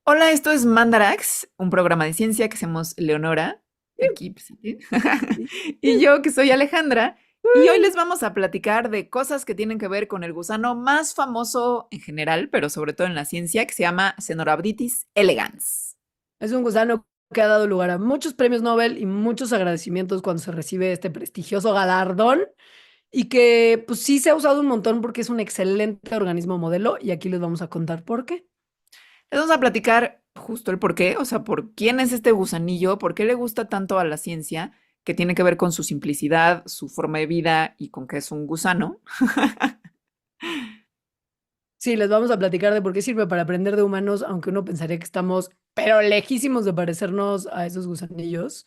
Hola, esto es Mandarax, un programa de ciencia que hacemos Leonora, aquí presente, y yo que soy Alejandra, y hoy les vamos a platicar de cosas que tienen que ver con el gusano más famoso en general, pero sobre todo en la ciencia, que se llama Cenorhabditis elegans. Es un gusano que ha dado lugar a muchos premios Nobel y muchos agradecimientos cuando se recibe este prestigioso galardón y que pues sí se ha usado un montón porque es un excelente organismo modelo y aquí les vamos a contar por qué. Les vamos a platicar justo el por qué, o sea, por quién es este gusanillo, por qué le gusta tanto a la ciencia, que tiene que ver con su simplicidad, su forma de vida y con que es un gusano. Sí, les vamos a platicar de por qué sirve para aprender de humanos, aunque uno pensaría que estamos pero lejísimos de parecernos a esos gusanillos.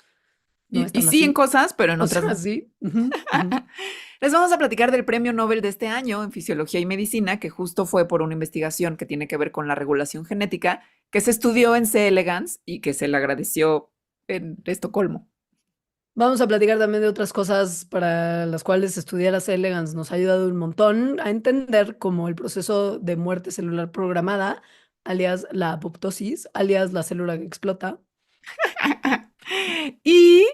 No Y están sí en así. cosas, pero en O otras sea, no. sí. Ujú, ujú. Les vamos a platicar del premio Nobel de este año en Fisiología y Medicina, que justo fue por una investigación que tiene que ver con la regulación genética, que se estudió en C. elegans y que se le agradeció en Estocolmo. Vamos a platicar también de otras cosas para las cuales estudiar a C. elegans nos ha ayudado un montón a entender como el proceso de muerte celular programada, alias la apoptosis, alias la célula que explota. Y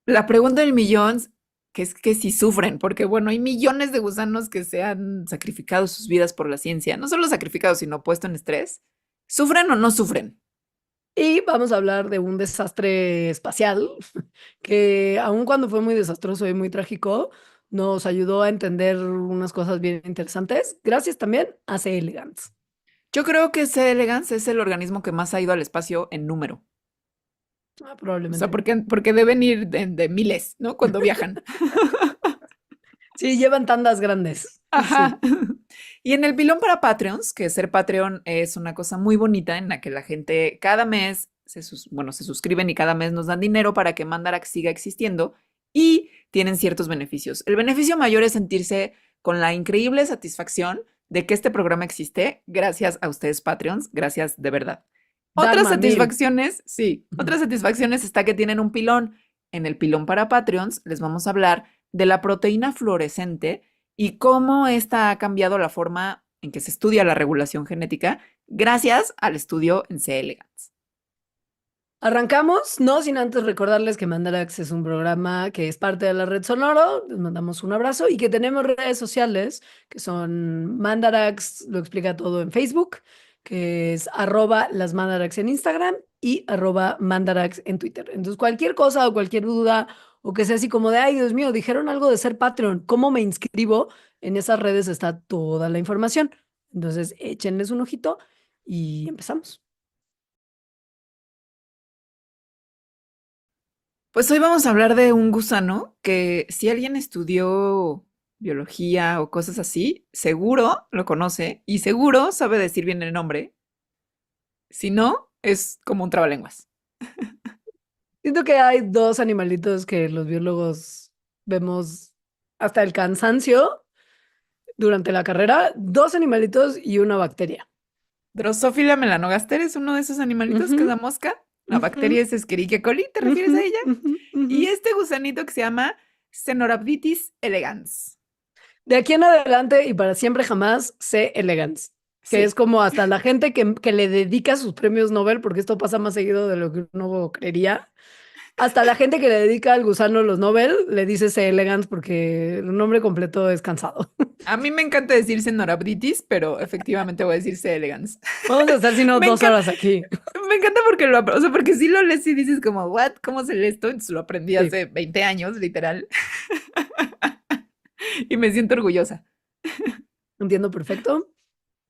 la pregunta del millón, que es que si sufren, porque bueno, hay millones de gusanos que se han sacrificado sus vidas por la ciencia, no solo sacrificados, sino puesto en estrés. ¿Sufren o no sufren? Y vamos a hablar de un desastre espacial que aun cuando fue muy desastroso y muy trágico, nos ayudó a entender unas cosas bien interesantes, gracias también a C. elegans. Yo creo que C. elegans es el organismo que más ha ido al espacio en número. O sea, Probablemente. porque deben ir de miles, ¿no? Cuando viajan. Sí, llevan tandas grandes. Sí. Ajá. Y en el pilón para Patreons, que ser Patreon es una cosa muy bonita en la que la gente cada mes bueno, se suscriben y cada mes nos dan dinero para que Mandarax siga existiendo y tienen ciertos beneficios. El beneficio mayor es sentirse con la increíble satisfacción de que este programa existe gracias a ustedes Patreons, gracias de verdad. Otras Dharma mil. satisfacciones, sí, otras satisfacciones está que tienen un pilón. En el pilón para Patreons les vamos a hablar de la proteína fluorescente y cómo esta ha cambiado la forma en que se estudia la regulación genética gracias al estudio en C. elegans. Arrancamos, no sin antes recordarles que Mandarax es un programa que es parte de la red Sonoro, les mandamos un abrazo y que tenemos redes sociales que son Mandarax, lo explica todo en Facebook, que es @las Mandarax en Instagram y @Mandarax en Twitter. Entonces cualquier cosa o cualquier duda o que sea así como de, ay Dios mío, dijeron algo de ser Patreon, ¿cómo me inscribo? En esas redes está toda la información. Entonces échenles un ojito y empezamos. Pues hoy vamos a hablar de un gusano que si alguien estudió biología o cosas así, seguro lo conoce y seguro sabe decir bien el nombre. Si no, es como un trabalenguas. Siento que hay dos animalitos que los biólogos vemos hasta el cansancio durante la carrera, dos animalitos y una bacteria. Drosophila melanogaster es uno de esos animalitos que es Ujú, la mosca. La ujú, bacteria es Escherichia coli, ¿te refieres ujú, a ella? ujú, ujú. Y este gusanito que se llama Cenorhabditis elegans. De aquí en adelante y para siempre jamás, C. elegans, que es Sí. como hasta la gente que le dedica sus premios Nobel, porque esto pasa más seguido de lo que uno creería. Hasta la gente que le dedica al gusano los Nobel le dice C. elegans porque el nombre completo es cansado. A mí me encanta decir Cenorhabditis, pero efectivamente voy a decir C. elegans. Vamos a estar sino Me dos encanta, horas aquí. me encanta porque o sea, porque si lo lees y dices como, what, ¿cómo se lee esto? Entonces lo aprendí Sí. hace 20 años, literal, y me siento orgullosa. Entiendo perfecto.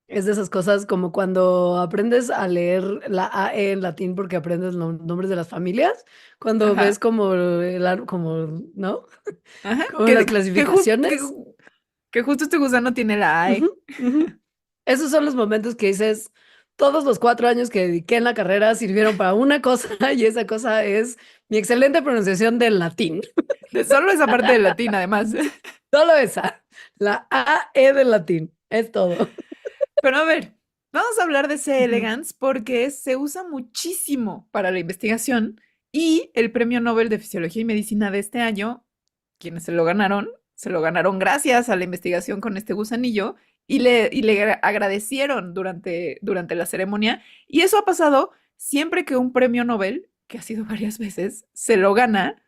Es de esas cosas como cuando aprendes a leer la AE en latín porque aprendes los nombres de las familias, cuando ves Ajá, como como, ¿no? ajá, Como las clasificaciones. que justo este gusano tiene la AE. Ujú, ujú. Esos son los momentos que dices, todos los 4 años que dediqué en la carrera sirvieron para una cosa y esa cosa es mi excelente pronunciación del latín. De solo esa parte del latín, además. Solo esa, la AE del latín, es todo. Pero a ver, vamos a hablar de C. Ujú. elegans porque se usa muchísimo para la investigación y el Premio Nobel de Fisiología y Medicina de este año, quienes se lo ganaron gracias a la investigación con este gusanillo y le agradecieron durante la ceremonia. Y eso ha pasado siempre que un premio Nobel, que ha sido varias veces, se lo gana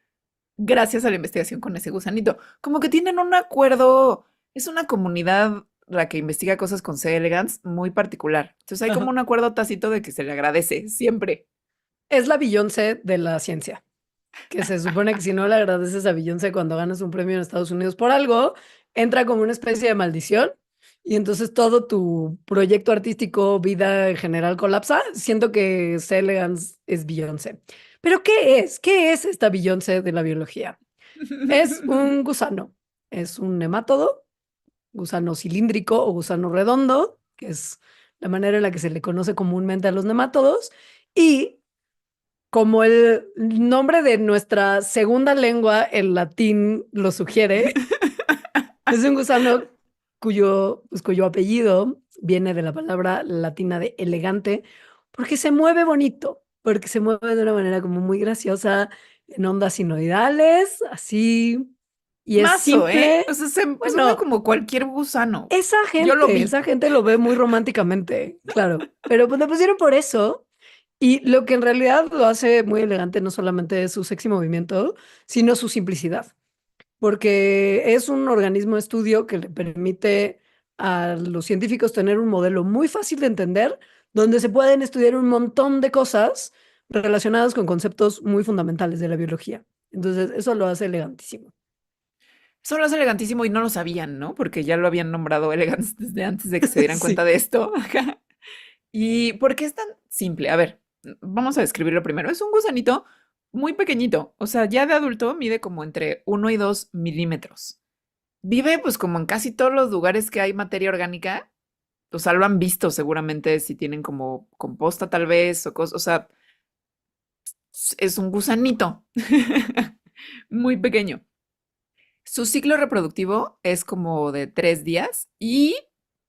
gracias a la investigación con ese gusanito. Como que tienen un acuerdo, es una comunidad la que investiga cosas con C. elegans muy particular. Entonces hay como Ajá. un acuerdo tácito de que se le agradece siempre. Es la Beyoncé de la ciencia, que se supone que si no le agradeces a Beyoncé cuando ganas un premio en Estados Unidos por algo, entra como una especie de maldición y entonces todo tu proyecto artístico, vida en general colapsa. Siento que C. elegans es Beyoncé. Pero ¿qué es? ¿Qué es esta Beyoncé de la biología? Es un gusano, es un nemátodo, gusano cilíndrico o gusano redondo, que es la manera en la que se le conoce comúnmente a los nemátodos, y como el nombre de nuestra segunda lengua, el latín, lo sugiere, es un gusano cuyo apellido viene de la palabra latina de elegante, porque se mueve bonito, porque se mueve de una manera como muy graciosa, en ondas sinoidales, así, y es Mazo, ¿eh? simple. O sea, se mueve Bueno, como cualquier gusano. Yo lo vi. esa gente lo ve muy románticamente, claro, pero pues le pusieron por eso. Y lo que en realidad lo hace muy elegante no solamente es su sexy movimiento, sino su simplicidad, porque es un organismo de estudio que le permite a los científicos tener un modelo muy fácil de entender, donde se pueden estudiar un montón de cosas relacionadas con conceptos muy fundamentales de la biología. Entonces, eso lo hace elegantísimo. Solo es elegantísimo y no lo sabían, ¿no? Porque ya lo habían nombrado elegance desde antes de que se dieran cuenta Sí, de esto. Ajá. ¿Y por qué es tan simple? A ver, vamos a describirlo primero. Es un gusanito muy pequeñito. O sea, ya de adulto mide como entre 1 y 2 milímetros. Vive pues como en casi todos los lugares que hay materia orgánica. O sea, lo han visto seguramente si tienen como composta tal vez o cosas. O sea, es un gusanito muy pequeño. Su ciclo reproductivo es como de 3 días y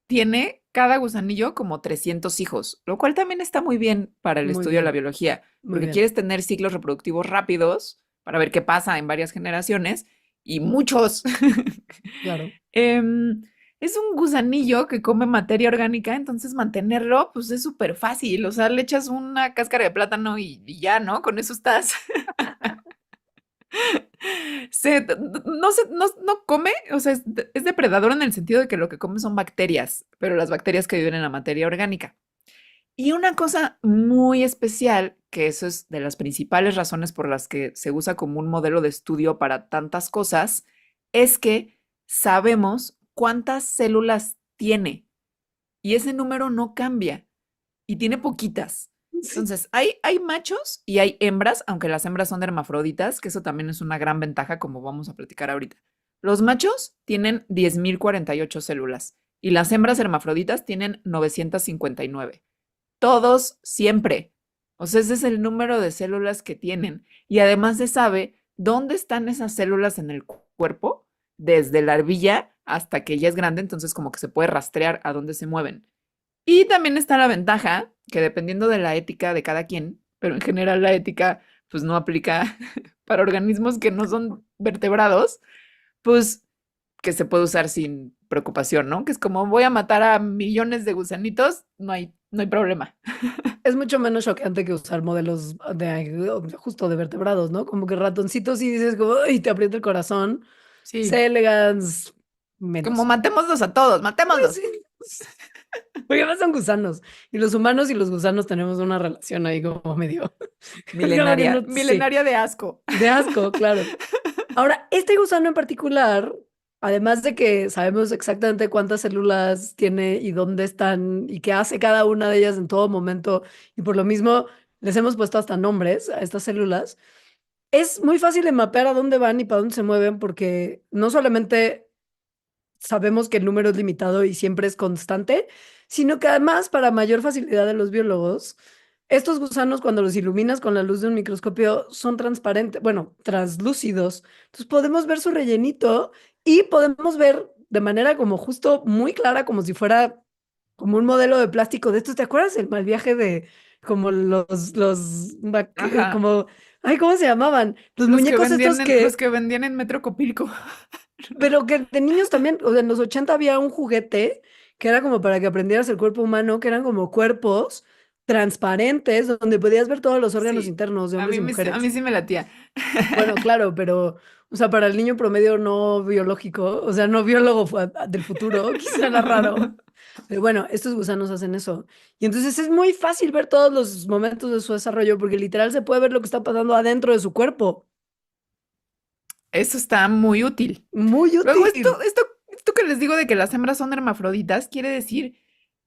tiene cada gusanillo como 300 hijos, lo cual también está muy bien para el muy estudio de la bien, biología, muy porque bien, quieres tener ciclos reproductivos rápidos para ver qué pasa en varias generaciones y muchos. claro. Em, es un gusanillo que come materia orgánica, entonces mantenerlo pues es súper fácil, o sea, le echas una cáscara de plátano y ya, ¿no? Con eso estás. No come, o sea, es depredador en el sentido de que lo que come son bacterias, pero las bacterias que viven en la materia orgánica. Y una cosa muy especial, que eso es de las principales razones por las que se usa como un modelo de estudio para tantas cosas, es que sabemos cuántas células tiene y ese número no cambia y tiene poquitas. Sí. Entonces, hay machos y hay hembras, aunque las hembras son hermafroditas, que eso también es una gran ventaja, como vamos a platicar ahorita. Los machos tienen 10.048 células y las hembras hermafroditas tienen 959. Todos siempre. O sea, ese es el número de células que tienen. Y además se sabe dónde están esas células en el cuerpo, desde la arbilla hasta que ya es grande, entonces como que se puede rastrear a dónde se mueven. Y también está la ventaja que dependiendo de la ética de cada quien, pero en general la ética pues no aplica para organismos que no son vertebrados, pues que se puede usar sin preocupación, ¿no? Que es como voy a matar a millones de gusanitos, no hay problema. Es mucho menos choqueante que usar modelos justo de vertebrados, ¿no? Como que ratoncitos y dices como, ¡ay! Te aprieta el corazón. Sí, C. elegans, como menos. matémoslos a todos, Sí. matémoslos. Porque además son gusanos. Y los humanos y los gusanos tenemos una relación ahí como medio. Como que Milenaria, no, sí. milenaria de asco. De asco, claro. Ahora, este gusano en particular, además de que sabemos exactamente cuántas células tiene y dónde están y qué hace cada una de ellas en todo momento, y por lo mismo les hemos puesto hasta nombres a estas células, es muy fácil de mapear a dónde van y para dónde se mueven porque no solamente sabemos que el número es limitado y siempre es constante, sino que además, para mayor facilidad de los biólogos, estos gusanos, cuando los iluminas con la luz de un microscopio, son transparentes, bueno, translúcidos. Entonces podemos ver su rellenito y podemos ver de manera como justo muy clara, como si fuera como un modelo de plástico de estos. ¿Te acuerdas el mal viaje de como Ajá. como, ay, ¿cómo se llamaban? Los Los que muñecos vendían estos en, los que que vendían en Metro Copilco. pero que de niños también, o sea, en los 80 había un juguete que era como para que aprendieras el cuerpo humano, que eran como cuerpos transparentes donde podías ver todos los órganos Sí, internos de a hombres mí, y a mujeres. mí sí me latía. Bueno, claro, pero, o sea, para el niño promedio no biológico, o sea, no biólogo del futuro, quizá era raro. Pero bueno, estos gusanos hacen eso. Y entonces es muy fácil ver todos los momentos de su desarrollo porque literal se puede ver lo que está pasando adentro de su cuerpo. Eso está muy útil. Muy Luego, útil. esto que les digo de que las hembras son hermafroditas, quiere decir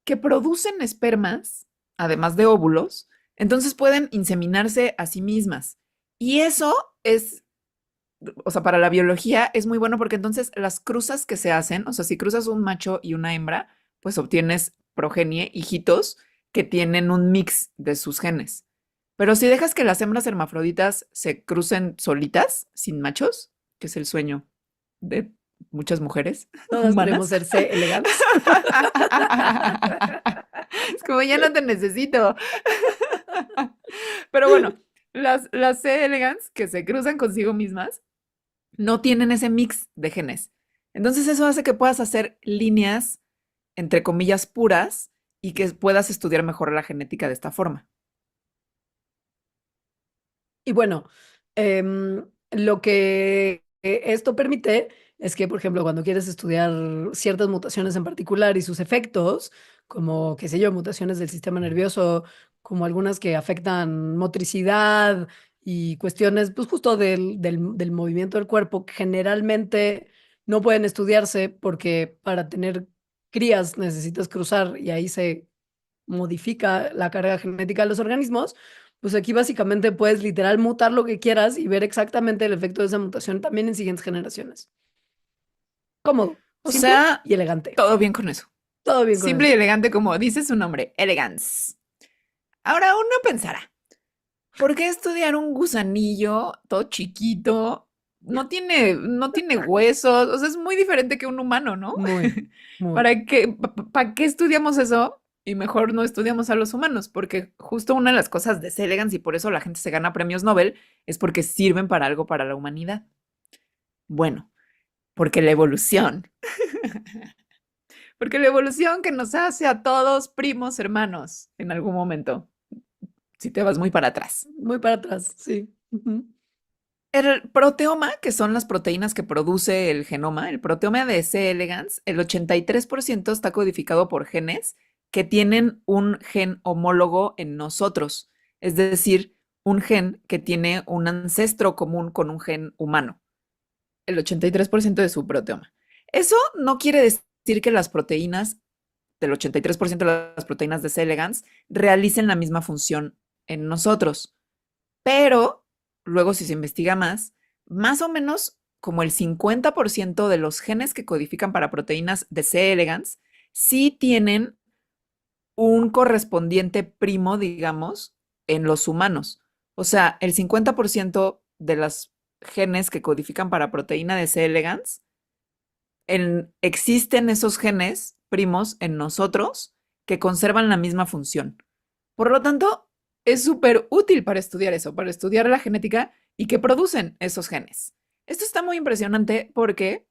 que producen espermas, además de óvulos, entonces pueden inseminarse a sí mismas. Y eso es, o sea, para la biología es muy bueno porque entonces las cruzas que se hacen, o sea, si cruzas un macho y una hembra, pues obtienes progenie, hijitos, que tienen un mix de sus genes. Pero si dejas que las hembras hermafroditas se crucen solitas, sin machos, que es el sueño de muchas mujeres Todas queremos humanas, ser C elegans. es como ya no te necesito. Pero bueno, las C. elegans que se cruzan consigo mismas no tienen ese mix de genes. Entonces eso hace que puedas hacer líneas, entre comillas, puras y que puedas estudiar mejor la genética de esta forma. Y bueno, lo que esto permite es que, por ejemplo, cuando quieres estudiar ciertas mutaciones en particular y sus efectos, como, qué sé yo, mutaciones del sistema nervioso, como algunas que afectan motricidad y cuestiones, pues justo del movimiento del cuerpo, que generalmente no pueden estudiarse porque para tener crías necesitas cruzar y ahí se modifica la carga genética de los organismos, pues aquí básicamente puedes literal mutar lo que quieras y ver exactamente el efecto de esa mutación también en siguientes generaciones. Cómodo, O simple sea, y elegante. todo bien con eso. Todo bien con Simple y eso. elegante como dice su nombre, elegance. Ahora uno pensará, ¿por qué estudiar un gusanillo todo chiquito? No tiene huesos, o sea, es muy diferente que un humano, ¿no? Muy, muy. ¿Para qué estudiamos eso? Y mejor no estudiamos a los humanos, porque justo una de las cosas de C. elegans y por eso la gente se gana premios Nobel es porque sirven para algo para la humanidad. Bueno, porque la evolución, porque la evolución que nos hace a todos primos hermanos en algún momento, si te vas muy para atrás. Muy para atrás, sí. Ujú. El proteoma, que son las proteínas que produce el genoma, el proteoma de C. elegans, el 83% está codificado por genes que tienen un gen homólogo en nosotros, es decir, un gen que tiene un ancestro común con un gen humano, el 83% de su proteoma. Eso no quiere decir que las proteínas, del 83% de las proteínas de C. elegans, realicen la misma función en nosotros. Pero luego, si se investiga más o menos como el 50% de los genes que codifican para proteínas de C. elegans sí tienen un correspondiente primo, digamos, en los humanos. O sea, el 50% de los genes que codifican para proteína de C. elegans, existen esos genes primos en nosotros que conservan la misma función. Por lo tanto, es súper útil para estudiar eso, para estudiar la genética y que producen esos genes. Esto está muy impresionante porque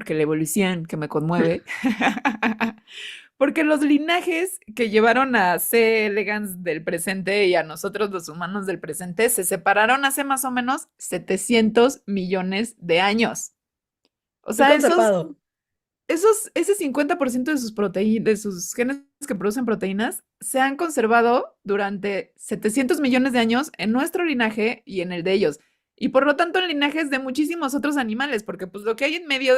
la evolución que me conmueve, porque los linajes que llevaron a C. elegans del presente y a nosotros los humanos del presente se separaron hace más o menos 700 millones de años. O Muy sea, conservado. ese 50% de de sus genes que producen proteínas se han conservado durante 700 millones de años en nuestro linaje y en el de ellos. Y por lo tanto en linajes de muchísimos otros animales, porque pues lo que hay en medio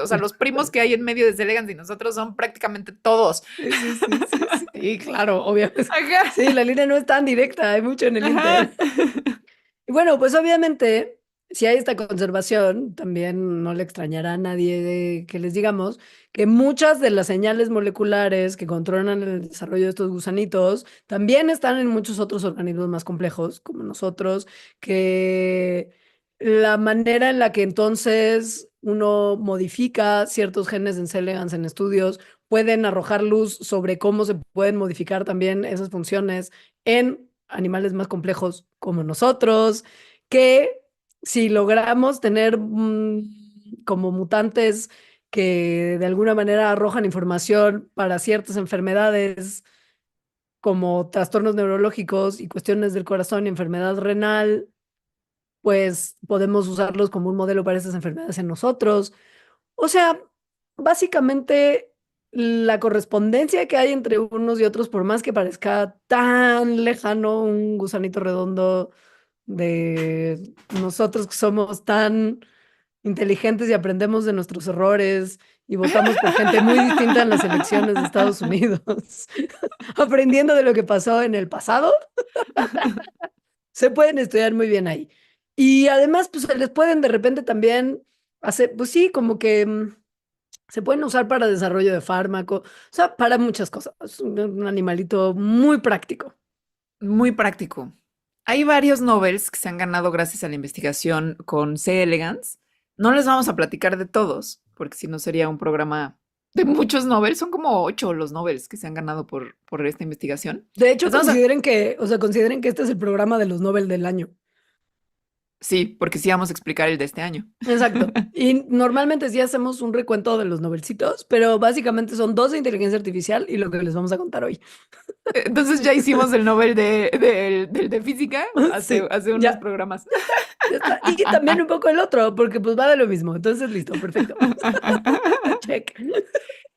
o sea, los primos que hay en medio de C. elegans y nosotros son prácticamente todos. Sí, sí, sí, sí, sí, claro, obviamente. Ajá, Sí, la línea no es tan directa, hay mucho en el ajá. Inter. Y bueno, pues obviamente, si hay esta conservación, también no le extrañará a nadie que les digamos que muchas de las señales moleculares que controlan el desarrollo de estos gusanitos también están en muchos otros organismos más complejos, como nosotros, que la manera en la que entonces uno modifica ciertos genes en C. elegans en estudios pueden arrojar luz sobre cómo se pueden modificar también esas funciones en animales más complejos como nosotros, que si logramos tener como mutantes que de alguna manera arrojan información para ciertas enfermedades como trastornos neurológicos y cuestiones del corazón y enfermedad renal, pues podemos usarlos como un modelo para estas enfermedades en nosotros. O sea, básicamente la correspondencia que hay entre unos y otros, por más que parezca tan lejano un gusanito redondo de nosotros que somos tan inteligentes y aprendemos de nuestros errores y votamos por gente muy distinta en las elecciones de Estados Unidos, aprendiendo de lo que pasó en el pasado, se pueden estudiar muy bien ahí. Y además, pues se les pueden de repente también hacer, pues sí, como que se pueden usar para desarrollo de fármaco, o sea, para muchas cosas. Es un animalito muy práctico. Muy práctico. Hay varios Nobels que se han ganado gracias a la investigación con C. elegans. No les vamos a platicar de todos, porque si no sería un programa de muchos Nobels. Son como 8 los Nobels que se han ganado por esta investigación. De hecho, Les vamos a... consideren que, o sea, consideren que este es el programa de los Nobel del año. Sí, porque sí vamos a explicar el de este año. Exacto. Y normalmente sí hacemos un recuento de los Nobelcitos, pero básicamente son dos de inteligencia artificial y lo que les vamos a contar hoy. Entonces ya hicimos el Nobel de física Sí, hace unos ya, programas. ya está. Y también un poco el otro, porque pues va de lo mismo. Entonces, listo, perfecto. Check.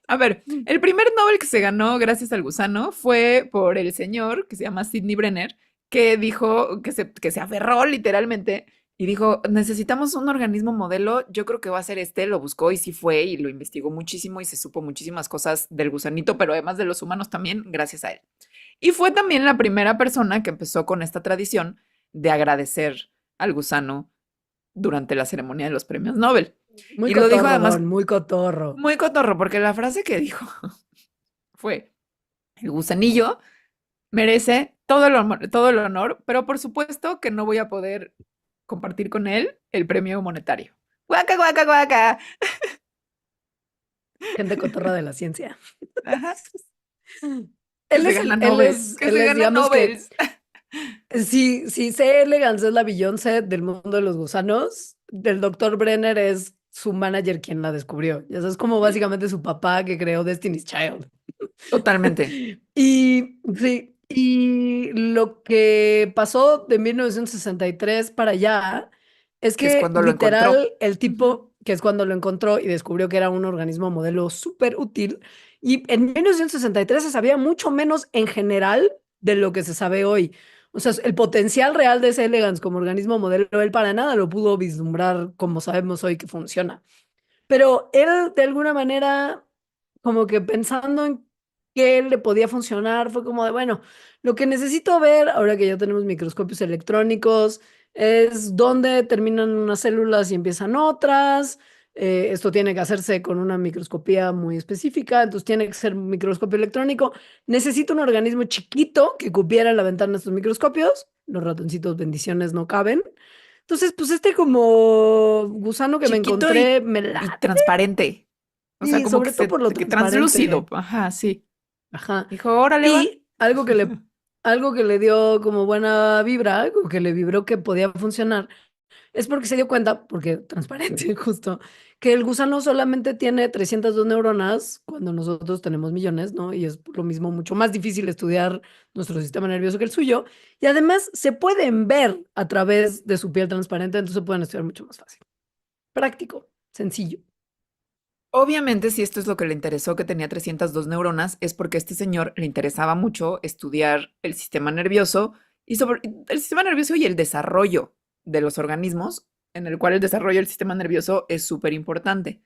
A ver, el primer Nobel que se ganó gracias al gusano fue por el señor que se llama Sidney Brenner, que dijo que se aferró literalmente y dijo, necesitamos un organismo modelo, yo creo que va a ser este, lo buscó y sí fue y lo investigó muchísimo y se supo muchísimas cosas del gusanito, pero además de los humanos también, gracias a él. Y fue también la primera persona que empezó con esta tradición de agradecer al gusano durante la ceremonia de los premios Nobel. Muy Y lo dijo cotorro, además Don, muy cotorro. muy cotorro, porque la frase que dijo fue, el gusanillo merece todo el honor, pero por supuesto que no voy a poder compartir con él el premio monetario. Guaca, guaca, guaca. Gente cotorra de la ciencia. Ajá. Que se gana Nobel, que Él se es, gana digamos que, Nobel. si C. Elegans es la Beyoncé del mundo de los gusanos, del doctor Brenner es su manager quien la descubrió. Ya sabes, como básicamente su papá que creó Destiny's Child. Totalmente. Y sí, y lo que pasó de 1963 para allá es Que es que cuando lo encontró. literal el Ujú. tipo, que es cuando lo encontró y descubrió que era un organismo modelo súper útil, y en 1963 se sabía mucho menos en general de lo que se sabe hoy. O sea, el potencial real de ese elegans como organismo modelo, él para nada lo pudo vislumbrar como sabemos hoy que funciona. Pero él, de alguna manera, como que pensando en qué le podía funcionar, fue como de, bueno, lo que necesito ver, ahora que ya tenemos microscopios electrónicos, es dónde terminan unas células y empiezan otras. Esto tiene que hacerse con una microscopía muy específica, entonces tiene que ser un microscopio electrónico. Necesito un organismo chiquito que cupiera la ventana de estos microscopios. Los ratoncitos, bendiciones, no caben. Entonces, pues este como gusano que me Chiquito encontré, me y late. transparente. O sea, Sí, como que sobre todo por lo que translúcido. transparente. Ajá, sí. Ajá. Dijo, órale, va. Y algo que le dio como buena vibra, algo que le vibró que podía funcionar, es porque se dio cuenta, porque transparente justo, que el gusano solamente tiene 302 neuronas cuando nosotros tenemos millones, ¿no? Y es por lo mismo mucho más difícil estudiar nuestro sistema nervioso que el suyo. Y además se pueden ver a través de su piel transparente, entonces se pueden estudiar mucho más fácil. Práctico, sencillo. Obviamente, si esto es lo que le interesó, que tenía 302 neuronas, es porque a este señor le interesaba mucho estudiar el sistema nervioso y sobre el sistema nervioso y el desarrollo de los organismos, en el cual el desarrollo del sistema nervioso es súper importante.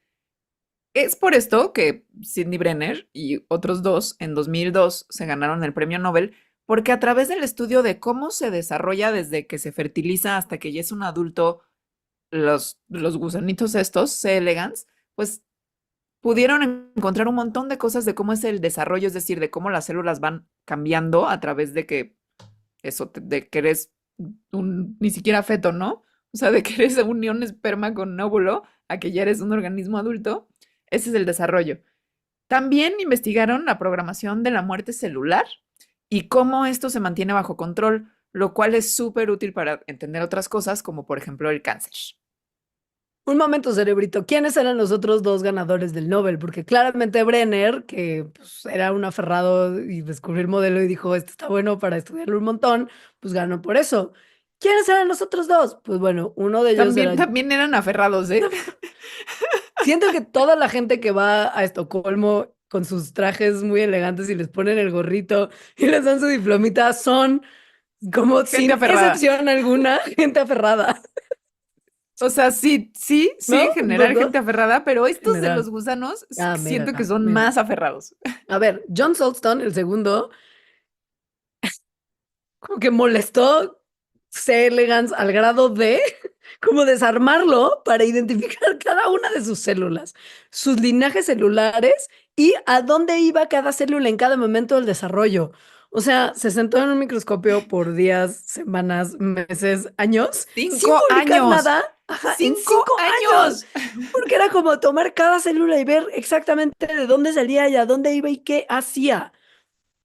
Es por esto que Sidney Brenner y otros dos en 2002 se ganaron el premio Nobel, porque a través del estudio de cómo se desarrolla desde que se fertiliza hasta que ya es un adulto, los gusanitos estos, C. elegans, pues pudieron encontrar un montón de cosas de cómo es el desarrollo, es decir, de cómo las células van cambiando a través de que eso, de que eres ni siquiera feto, ¿no? O sea, de que eres un unión esperma con un óvulo a que ya eres un organismo adulto. Ese es el desarrollo. También investigaron la programación de la muerte celular y cómo esto se mantiene bajo control, lo cual es súper útil para entender otras cosas, como por ejemplo el cáncer. Un momento, cerebrito. ¿Quiénes eran los otros dos ganadores del Nobel? Porque claramente Brenner, que pues, era un aferrado y descubrió el modelo y dijo, esto está bueno para estudiarlo un montón, pues ganó por eso. ¿Quiénes eran los otros dos? Pues bueno, uno de ellos También, era... también eran aferrados, ¿eh? Siento que toda la gente que va a Estocolmo con sus trajes muy elegantes y les ponen el gorrito y les dan su diplomita son como Gente sin aferrada. excepción alguna gente aferrada, O sea, sí, sí, sí, en ¿no? Un general poco gente aferrada, pero estos de los general. gusanos Ah, siento que mira, son mira. más aferrados. A ver, John Salston, el segundo, como que molestó C. elegans al grado de como desarmarlo para identificar cada una de sus células, sus linajes celulares y a dónde iba cada célula en cada momento del desarrollo. O sea, se sentó en un microscopio por días, semanas, meses, años, sin ¡Cinco publicar años! nada, ajá, en ¡Cinco 5 años, años! porque era como tomar cada célula y ver exactamente de dónde salía y a dónde iba y qué hacía.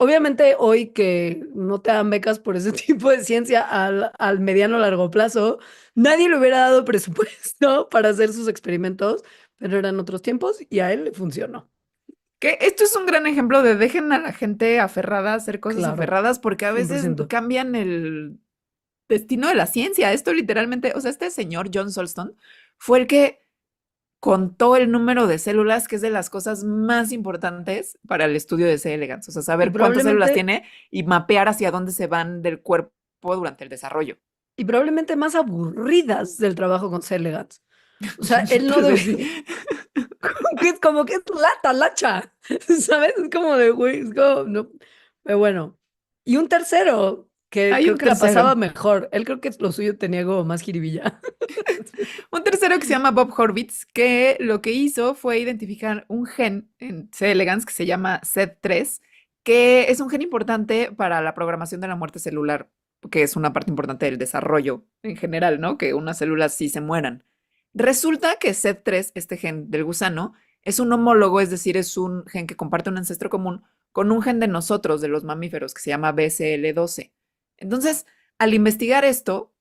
Obviamente hoy que no te dan becas por ese tipo de ciencia al mediano largo plazo, nadie le hubiera dado presupuesto para hacer sus experimentos, pero eran otros tiempos y a él le funcionó. Que esto es un gran ejemplo de dejen a la gente aferrada a hacer cosas Claro, aferradas porque a veces 100%. cambian el destino de la ciencia. Esto literalmente, o sea, este señor John Solston fue el que contó el número de células, que es de las cosas más importantes para el estudio de C. elegans. O sea, Y saber cuántas células probablemente, tiene y mapear hacia dónde se van del cuerpo durante el desarrollo. y probablemente más aburridas del trabajo con Celegats. O sea, él no Tal debe, vez sí. como que es lata, lacha, ¿sabes? Es como de, güey, es como, no. Pero bueno. Y un tercero, que Hay creo un que la pasaba tercero. mejor. Él creo que lo suyo tenía como más jiribilla. Un tercero que se llama Bob Horvitz, que lo que hizo fue identificar un gen en C. elegans que se llama SED3, que es un gen importante para la programación de la muerte celular, que es una parte importante del desarrollo en general, ¿no? Que unas células sí se mueran. Resulta que SED3, este gen del gusano, es un homólogo, es decir, es un gen que comparte un ancestro común con un gen de nosotros, de los mamíferos, que se llama BCL12. Entonces, al investigar esto,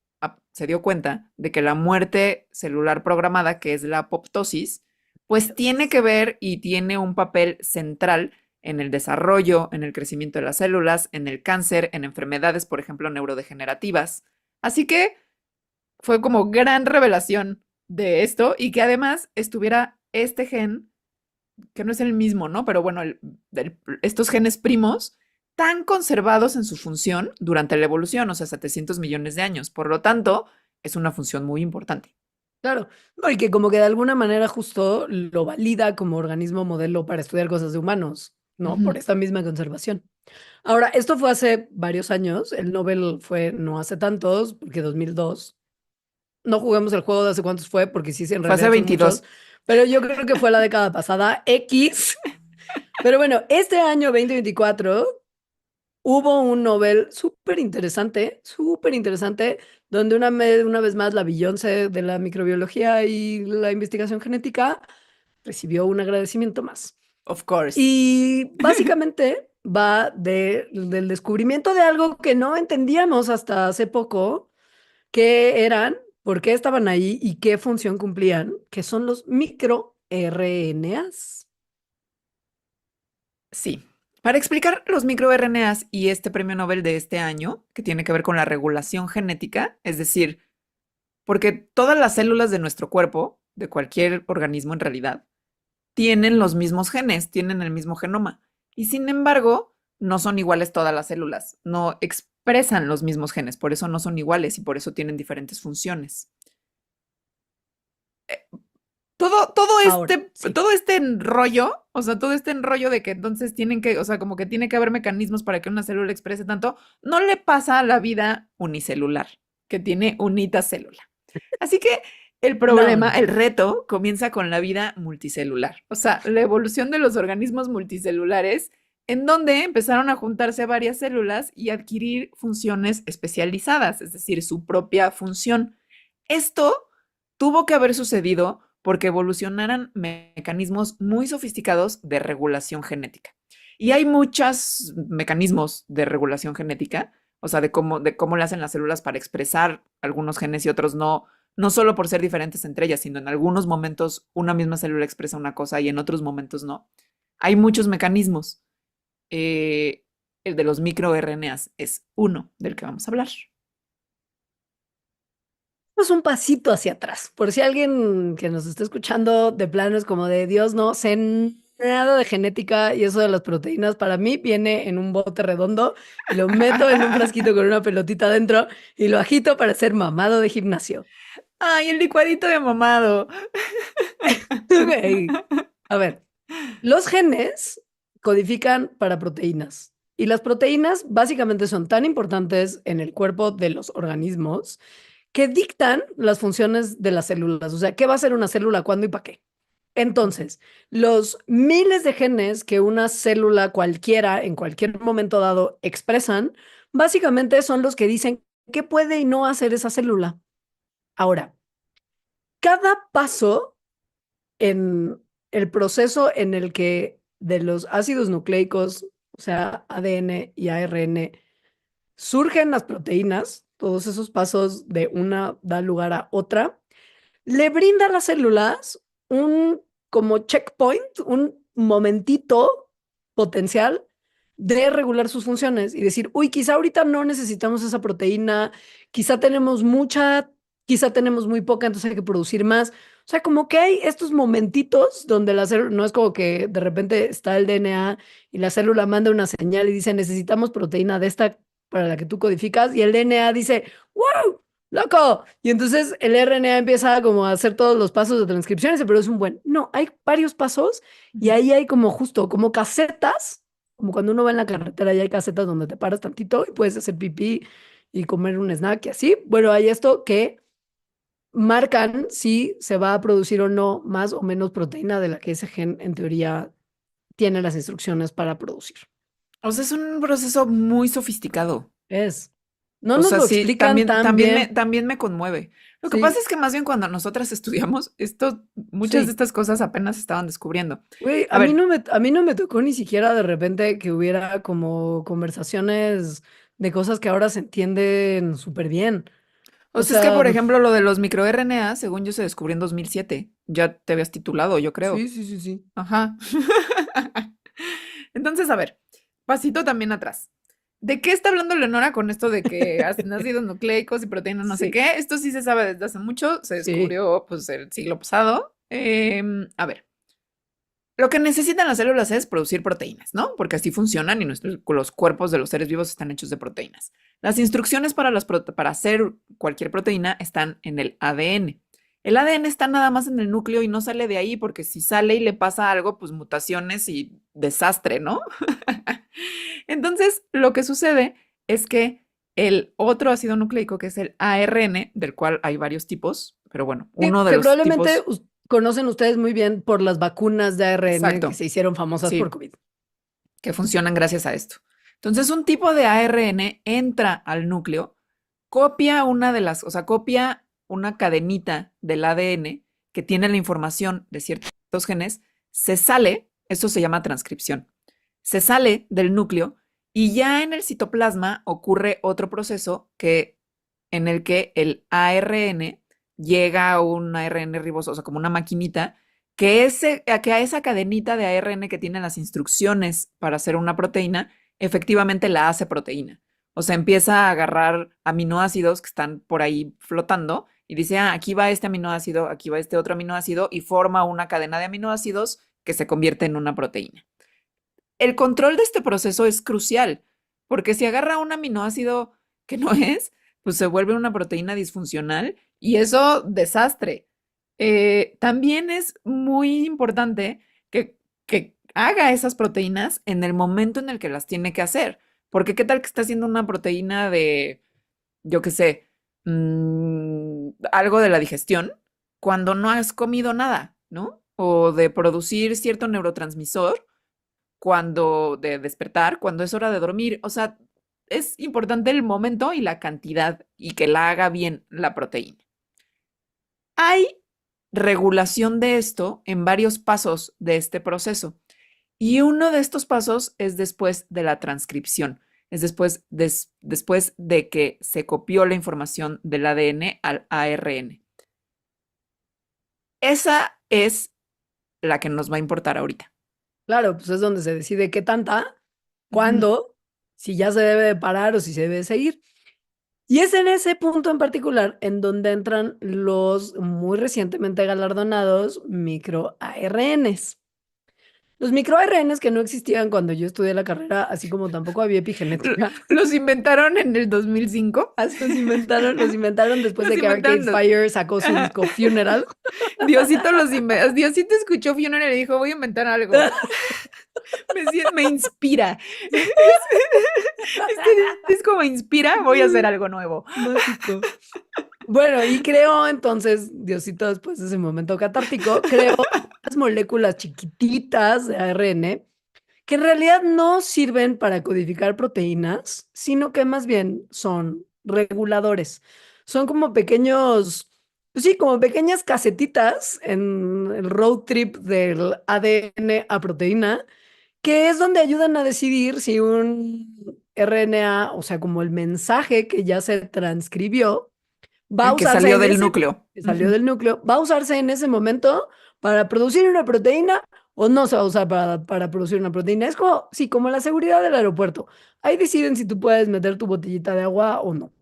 se dio cuenta de que la muerte celular programada, que es la apoptosis, pues tiene que ver y tiene un papel central en el desarrollo, en el crecimiento de las células, en el cáncer, en enfermedades, por ejemplo, neurodegenerativas. Así que fue como gran revelación de esto y que además estuviera este gen, que no es el mismo, ¿no? Pero bueno, estos genes primos tan conservados en su función durante la evolución, o sea, 700 millones de años. Por lo tanto, es una función muy importante. Claro. No, y que como que de alguna manera justo lo valida como organismo modelo para estudiar cosas de humanos, ¿no? Por Ujú. esta misma conservación. Ahora, esto fue hace varios años. El Nobel fue no hace tantos, porque 2002. No juguemos el juego de hace cuántos fue, porque sí, sí, en Fue hace realidad son muchos. 22. Pero yo creo que fue la década pasada, X. Pero bueno, este año 2024 hubo un Nobel súper interesante, donde una vez más la Beyoncé de la microbiología y la investigación genética recibió un agradecimiento más. Of course. Y básicamente va del descubrimiento de algo que no entendíamos hasta hace poco, qué eran, por qué estaban ahí y qué función cumplían, que son los microRNAs. Sí. Para explicar los microRNAs y este premio Nobel de este año, que tiene que ver con la regulación genética, es decir, porque todas las células de nuestro cuerpo, de cualquier organismo en realidad, tienen los mismos genes, tienen el mismo genoma. Y sin embargo, no son iguales todas las células, no expresan los mismos genes, por eso no son iguales y por eso tienen diferentes funciones. Todo, todo Ahora, este, sí, todo este enrollo, o sea, todo este enrollo de que entonces tienen que, o sea, como que tiene que haber mecanismos para que una célula exprese tanto, no le pasa a la vida unicelular, que tiene unita célula. Así que el no, problema, no. el reto, comienza con la vida multicelular, o sea, la evolución de los organismos multicelulares, en donde empezaron a juntarse varias células y adquirir funciones especializadas, es decir, su propia función. Esto tuvo que haber sucedido porque evolucionaran mecanismos muy sofisticados de regulación genética. Y hay muchos mecanismos de regulación genética, o sea, de cómo le hacen las células para expresar algunos genes y otros no, no solo por ser diferentes entre ellas, sino en algunos momentos una misma célula expresa una cosa y en otros momentos no. Hay muchos mecanismos. El de los microRNAs es uno del que vamos a hablar. Pues un pasito hacia atrás. Por si alguien que nos está escuchando de plano es como de Dios, no sé nada de genética y eso de las proteínas para mí viene en un bote redondo y lo meto en un frasquito con una pelotita adentro y lo agito para ser mamado de gimnasio. ¡Ay, el licuadito de mamado! Ok. A ver, los genes codifican para proteínas y las proteínas básicamente son tan importantes en el cuerpo de los organismos que dictan las funciones de las células. O sea, ¿qué va a hacer una célula, cuándo y para qué? Entonces, los miles de genes que una célula cualquiera en cualquier momento dado expresan, básicamente son los que dicen qué puede y no hacer esa célula. Ahora, cada paso en el proceso en el que de los ácidos nucleicos, o sea, ADN y ARN, surgen las proteínas, todos esos pasos de una da lugar a otra, le brinda a las células un como checkpoint, un momentito potencial de regular sus funciones y decir, uy, quizá ahorita no necesitamos esa proteína, quizá tenemos mucha, quizá tenemos muy poca, entonces hay que producir más. O sea, como que hay estos momentitos donde la célula, no es como que de repente está el DNA y la célula manda una señal y dice, necesitamos proteína de esta para la que tú codificas, y el DNA dice, wow, loco. Y entonces el RNA empieza como a hacer todos los pasos de transcripción, pero es un buen. No, hay varios pasos y ahí hay como justo, como casetas, como cuando uno va en la carretera y hay casetas donde te paras tantito y puedes hacer pipí y comer un snack y así. Bueno, hay esto que marcan si se va a producir o no más o menos proteína de la que ese gen en teoría tiene las instrucciones para producir. O sea, es un proceso muy sofisticado. Es. No O nos sea, lo sí, explican tan bien. también me conmueve. Lo que pasa Sí. es que más bien cuando nosotras estudiamos, muchas de Sí. estas cosas apenas se estaban descubriendo. Güey, A ver, a mí no me tocó ni siquiera de repente que hubiera como conversaciones de cosas que ahora se entienden súper bien. o O sea, es que, sea, por ejemplo, lo de los microRNA, según yo, se descubrió en 2007. Ya te habías titulado, yo sí, creo. sí, sí, sí. Ajá. Entonces, a ver, pasito también atrás. ¿De qué está hablando Leonora con esto de que hacen ácidos nucleicos y proteínas no sé Sí, qué? Esto sí se sabe desde hace mucho, se sí. descubrió pues el siglo pasado. A ver, lo que necesitan las células es producir proteínas, ¿no? Porque así funcionan y los cuerpos de los seres vivos están hechos de proteínas. Las instrucciones para hacer cualquier proteína están en el ADN. El ADN está nada más en el núcleo y no sale de ahí porque si sale y le pasa algo, pues mutaciones y desastre, ¿no? Entonces, lo que sucede es que el otro ácido nucleico, que es el ARN, del cual hay varios tipos, pero bueno, Sí, uno de que los probablemente tipos, conocen ustedes muy bien por las vacunas de ARN que exacto, se hicieron famosas por sí, COVID. que funcionan gracias a esto. Entonces, un tipo de ARN entra al núcleo, copia o sea, copia una cadenita del ADN que tiene la información de ciertos genes, se sale, esto se llama transcripción, se sale del núcleo y ya en el citoplasma ocurre otro proceso en el que el ARN llega a un ARN riboso, o sea, como una maquinita, que a esa cadenita de ARN que tiene las instrucciones para hacer una proteína, efectivamente la hace proteína. O sea, empieza a agarrar aminoácidos que están por ahí flotando y dice, ah, aquí va este aminoácido, aquí va este otro aminoácido y forma una cadena de aminoácidos que se convierte en una proteína. El control de este proceso es crucial, porque si agarra un aminoácido que no es, pues se vuelve una proteína disfuncional y eso desastre. También es muy importante que haga esas proteínas en el momento en el que las tiene que hacer, porque qué tal que está haciendo una proteína de, yo qué sé, algo de la digestión cuando no has comido nada, ¿no? O de producir cierto neurotransmisor cuando de despertar, cuando es hora de dormir. O sea, es importante el momento y la cantidad y que la haga bien la proteína. Hay regulación de esto en varios pasos de este proceso. Y uno de estos pasos es después de la transcripción, es después de que se copió la información del ADN al ARN. Esa es la que nos va a importar ahorita. Claro, pues es donde se decide qué tanta, Ujú. cuándo, si ya se debe de parar o si se debe seguir. Y es en ese punto en particular en donde entran los muy recientemente galardonados microARNs. Los microARNs que no existían cuando yo estudié la carrera, así como tampoco había epigenética. Los inventaron en el 2005. Los inventaron después Los de que Arcade inventaron Fire sacó su Ajá. disco Funeral. Diosito escuchó Fiona y le dijo, voy a inventar algo. Me inspira. Este disco me inspira, voy a hacer algo nuevo. Mágico. Bueno, y creó entonces, Diosito, después de ese momento catártico, creó unas moléculas chiquititas de ARN que en realidad no sirven para codificar proteínas, sino que más bien son reguladores. Son como pequeños, pues sí, como pequeñas casetitas en el road trip del ADN a proteína, que es donde ayudan a decidir si un RNA, o sea, como el mensaje que ya se transcribió, va a El que usarse salió en del ese, núcleo. que salió Ujú. del núcleo, va a usarse en ese momento para producir una proteína o no se va a usar para producir una proteína. Es como, sí, como la seguridad del aeropuerto. Ahí deciden si tú puedes meter tu botellita de agua o no.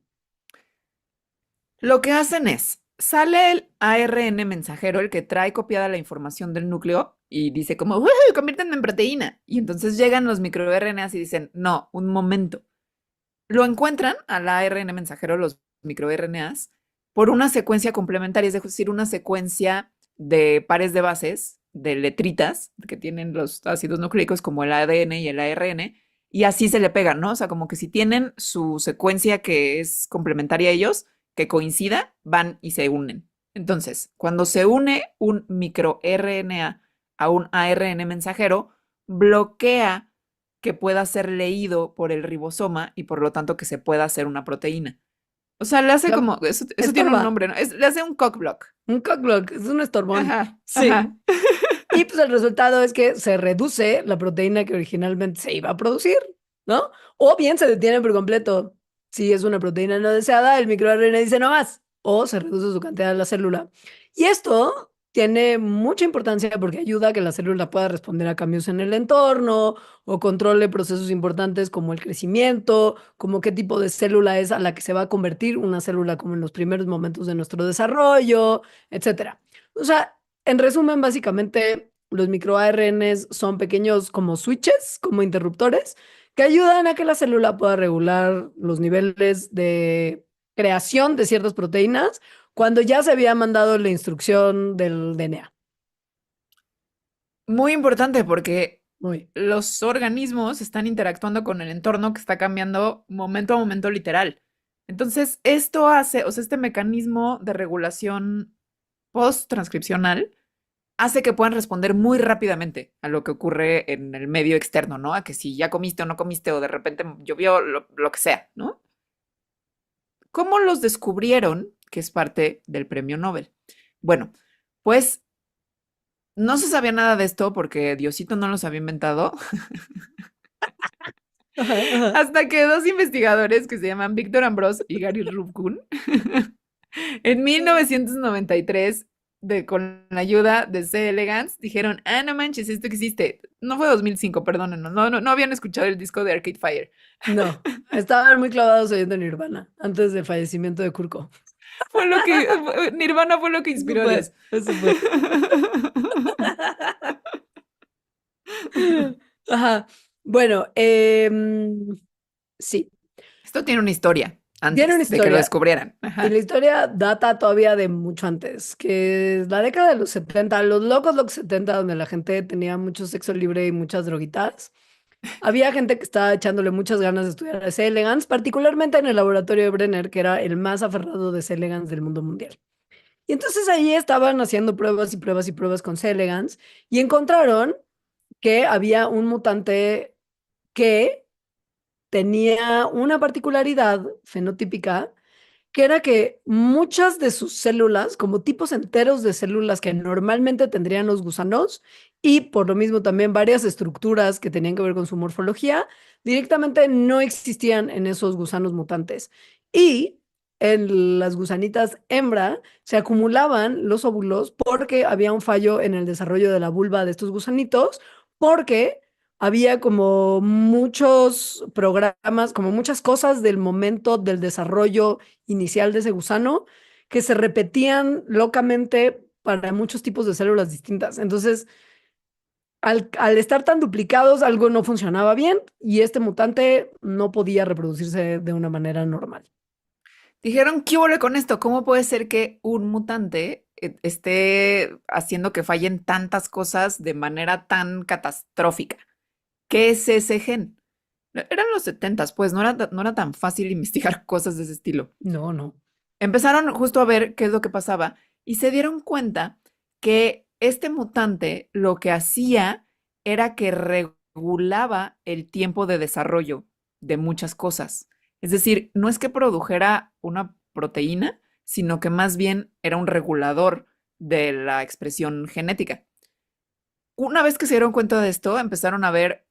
Lo que hacen es, sale el ARN mensajero, el que trae copiada la información del núcleo y dice como, "Ujú, conviértanme en proteína". Y entonces llegan los microRNAs y dicen, no, un momento. Lo encuentran al ARN mensajero, los microRNAs, por una secuencia complementaria, es decir, una secuencia de pares de bases, de letritas que tienen los ácidos nucleicos como el ADN y el ARN, y así se le pegan, ¿no? O sea, como que si tienen su secuencia que es complementaria a ellos, que coincida, van y se unen. Entonces, cuando se une un microRNA a un ARN mensajero, bloquea que pueda ser leído por el ribosoma y por lo tanto que se pueda hacer una proteína. O sea, le hace Ya, como, eso tiene un estorba. nombre, ¿no? Le hace un cockblock. Un cockblock, es un estorbón. Ajá, Sí. ajá. Y pues el resultado es que se reduce la proteína que originalmente se iba a producir, ¿no? O bien se detiene por completo. Si es una proteína no deseada, el microRNA dice no más. O se reduce su cantidad en la célula. Y esto tiene mucha importancia porque ayuda a que la célula pueda responder a cambios en el entorno o controle procesos importantes como el crecimiento, como qué tipo de célula es a la que se va a convertir una célula como en los primeros momentos de nuestro desarrollo, etcétera. O sea, en resumen, básicamente, los microARNs son pequeños como switches, como interruptores, que ayudan a que la célula pueda regular los niveles de creación de ciertas proteínas cuando ya se había mandado la instrucción del DNA. Muy importante porque Muy. los organismos están interactuando con el entorno que está cambiando momento a momento literal. Entonces, esto hace, o sea, este mecanismo de regulación post-transcripcional hace que puedan responder muy rápidamente a lo que ocurre en el medio externo, ¿no? A que si ya comiste o no comiste o de repente llovió, lo que sea, ¿no? ¿Cómo los descubrieron? Que es parte del premio Nobel. Bueno, pues no se sabía nada de esto porque Diosito no los había inventado, Ajá, ajá. hasta que dos investigadores que se llaman Víctor Ambros y Gary Ruvkun, en 1993, con la ayuda de C. Elegance, dijeron, ah, no manches, esto existe. No fue 2005, perdónenos, no habían escuchado el disco de Arcade Fire. No, estaban muy clavados oyendo Nirvana antes del fallecimiento de Kurko. Nirvana fue lo que Eso inspiró a fue, Dios. eso fue. Ajá. Bueno, sí, Esto tiene una historia tiene una antes de que lo historia. descubrieran. Y la Ajá. historia data todavía de mucho antes, que es la década de los 70, los locos 70, donde la gente tenía mucho sexo libre y muchas droguitas. Había gente que estaba echándole muchas ganas de estudiar a C. elegans, particularmente en el laboratorio de Brenner, que era el más aferrado de C. elegans del mundo mundial. Y entonces ahí estaban haciendo pruebas y pruebas y pruebas con C. elegans y encontraron que había un mutante que tenía una particularidad fenotípica que era que muchas de sus células, como tipos enteros de células que normalmente tendrían los gusanos, y por lo mismo también varias estructuras que tenían que ver con su morfología, directamente no existían en esos gusanos mutantes. Y en las gusanitas hembra se acumulaban los óvulos porque había un fallo en el desarrollo de la vulva de estos gusanitos, porque había como muchos programas, como muchas cosas del momento del desarrollo inicial de ese gusano que se repetían locamente para muchos tipos de células distintas. Entonces, al estar tan duplicados, algo no funcionaba bien y este mutante no podía reproducirse de una manera normal. Dijeron, ¿qué hubo con esto? ¿Cómo puede ser que un mutante esté haciendo que fallen tantas cosas de manera tan catastrófica? ¿Qué es ese gen? Eran los setentas, pues no era tan fácil investigar cosas de ese estilo. No, no. Empezaron justo a ver qué es lo que pasaba y se dieron cuenta que este mutante lo que hacía era que regulaba el tiempo de desarrollo de muchas cosas. Es decir, no es que produjera una proteína, sino que más bien era un regulador de la expresión genética. Una vez que se dieron cuenta de esto, empezaron a ver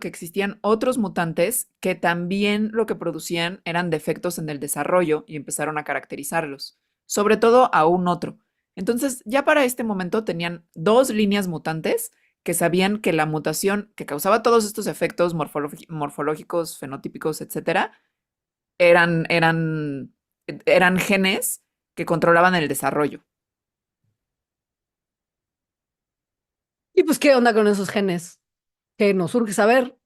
que existían otros mutantes que también lo que producían eran defectos en el desarrollo y empezaron a caracterizarlos, sobre todo a un otro. Entonces, ya para este momento tenían dos líneas mutantes que sabían que la mutación que causaba todos estos efectos morfológicos, fenotípicos, etcétera, eran genes que controlaban el desarrollo. Y pues, ¿qué onda con esos genes? Que nos surge saber.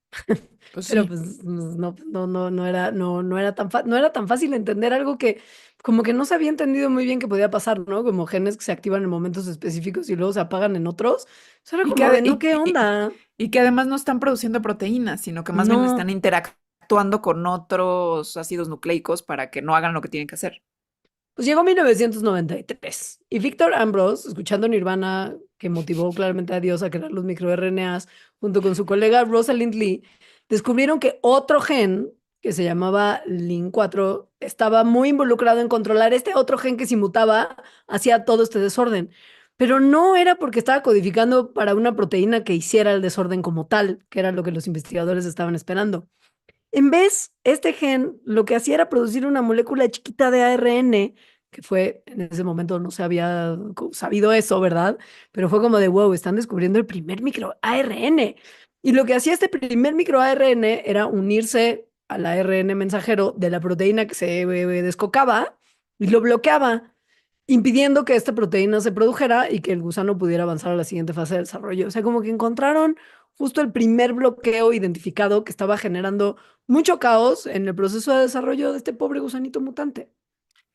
Pues Pero sí. pues no era tan fácil entender algo que como que no se había entendido muy bien que podía pasar, ¿no? Como genes que se activan en momentos específicos y luego se apagan en otros. Eso era Y que, como de, ade- no, ¿qué onda? y que además no están produciendo proteínas, sino que más bien están No. interactuando con otros ácidos nucleicos para que no hagan lo que tienen que hacer. Pues llegó 1993 y Victor Ambrose, escuchando Nirvana, que motivó claramente a Dios a crear los microRNAs, junto con su colega Rosalind Lee, descubrieron que otro gen, que se llamaba LIN4, estaba muy involucrado en controlar este otro gen que si mutaba hacía todo este desorden. Pero no era porque estaba codificando para una proteína que hiciera el desorden como tal, que era lo que los investigadores estaban esperando. En vez, este gen lo que hacía era producir una molécula chiquita de ARN, que fue, en ese momento no se había sabido eso, ¿verdad? Pero fue como de, wow, están descubriendo el primer micro ARN. Y lo que hacía este primer micro ARN era unirse al ARN mensajero de la proteína que se descocaba y lo bloqueaba, impidiendo que esta proteína se produjera y que el gusano pudiera avanzar a la siguiente fase de desarrollo. O sea, como que encontraron justo el primer bloqueo identificado que estaba generando mucho caos en el proceso de desarrollo de este pobre gusanito mutante.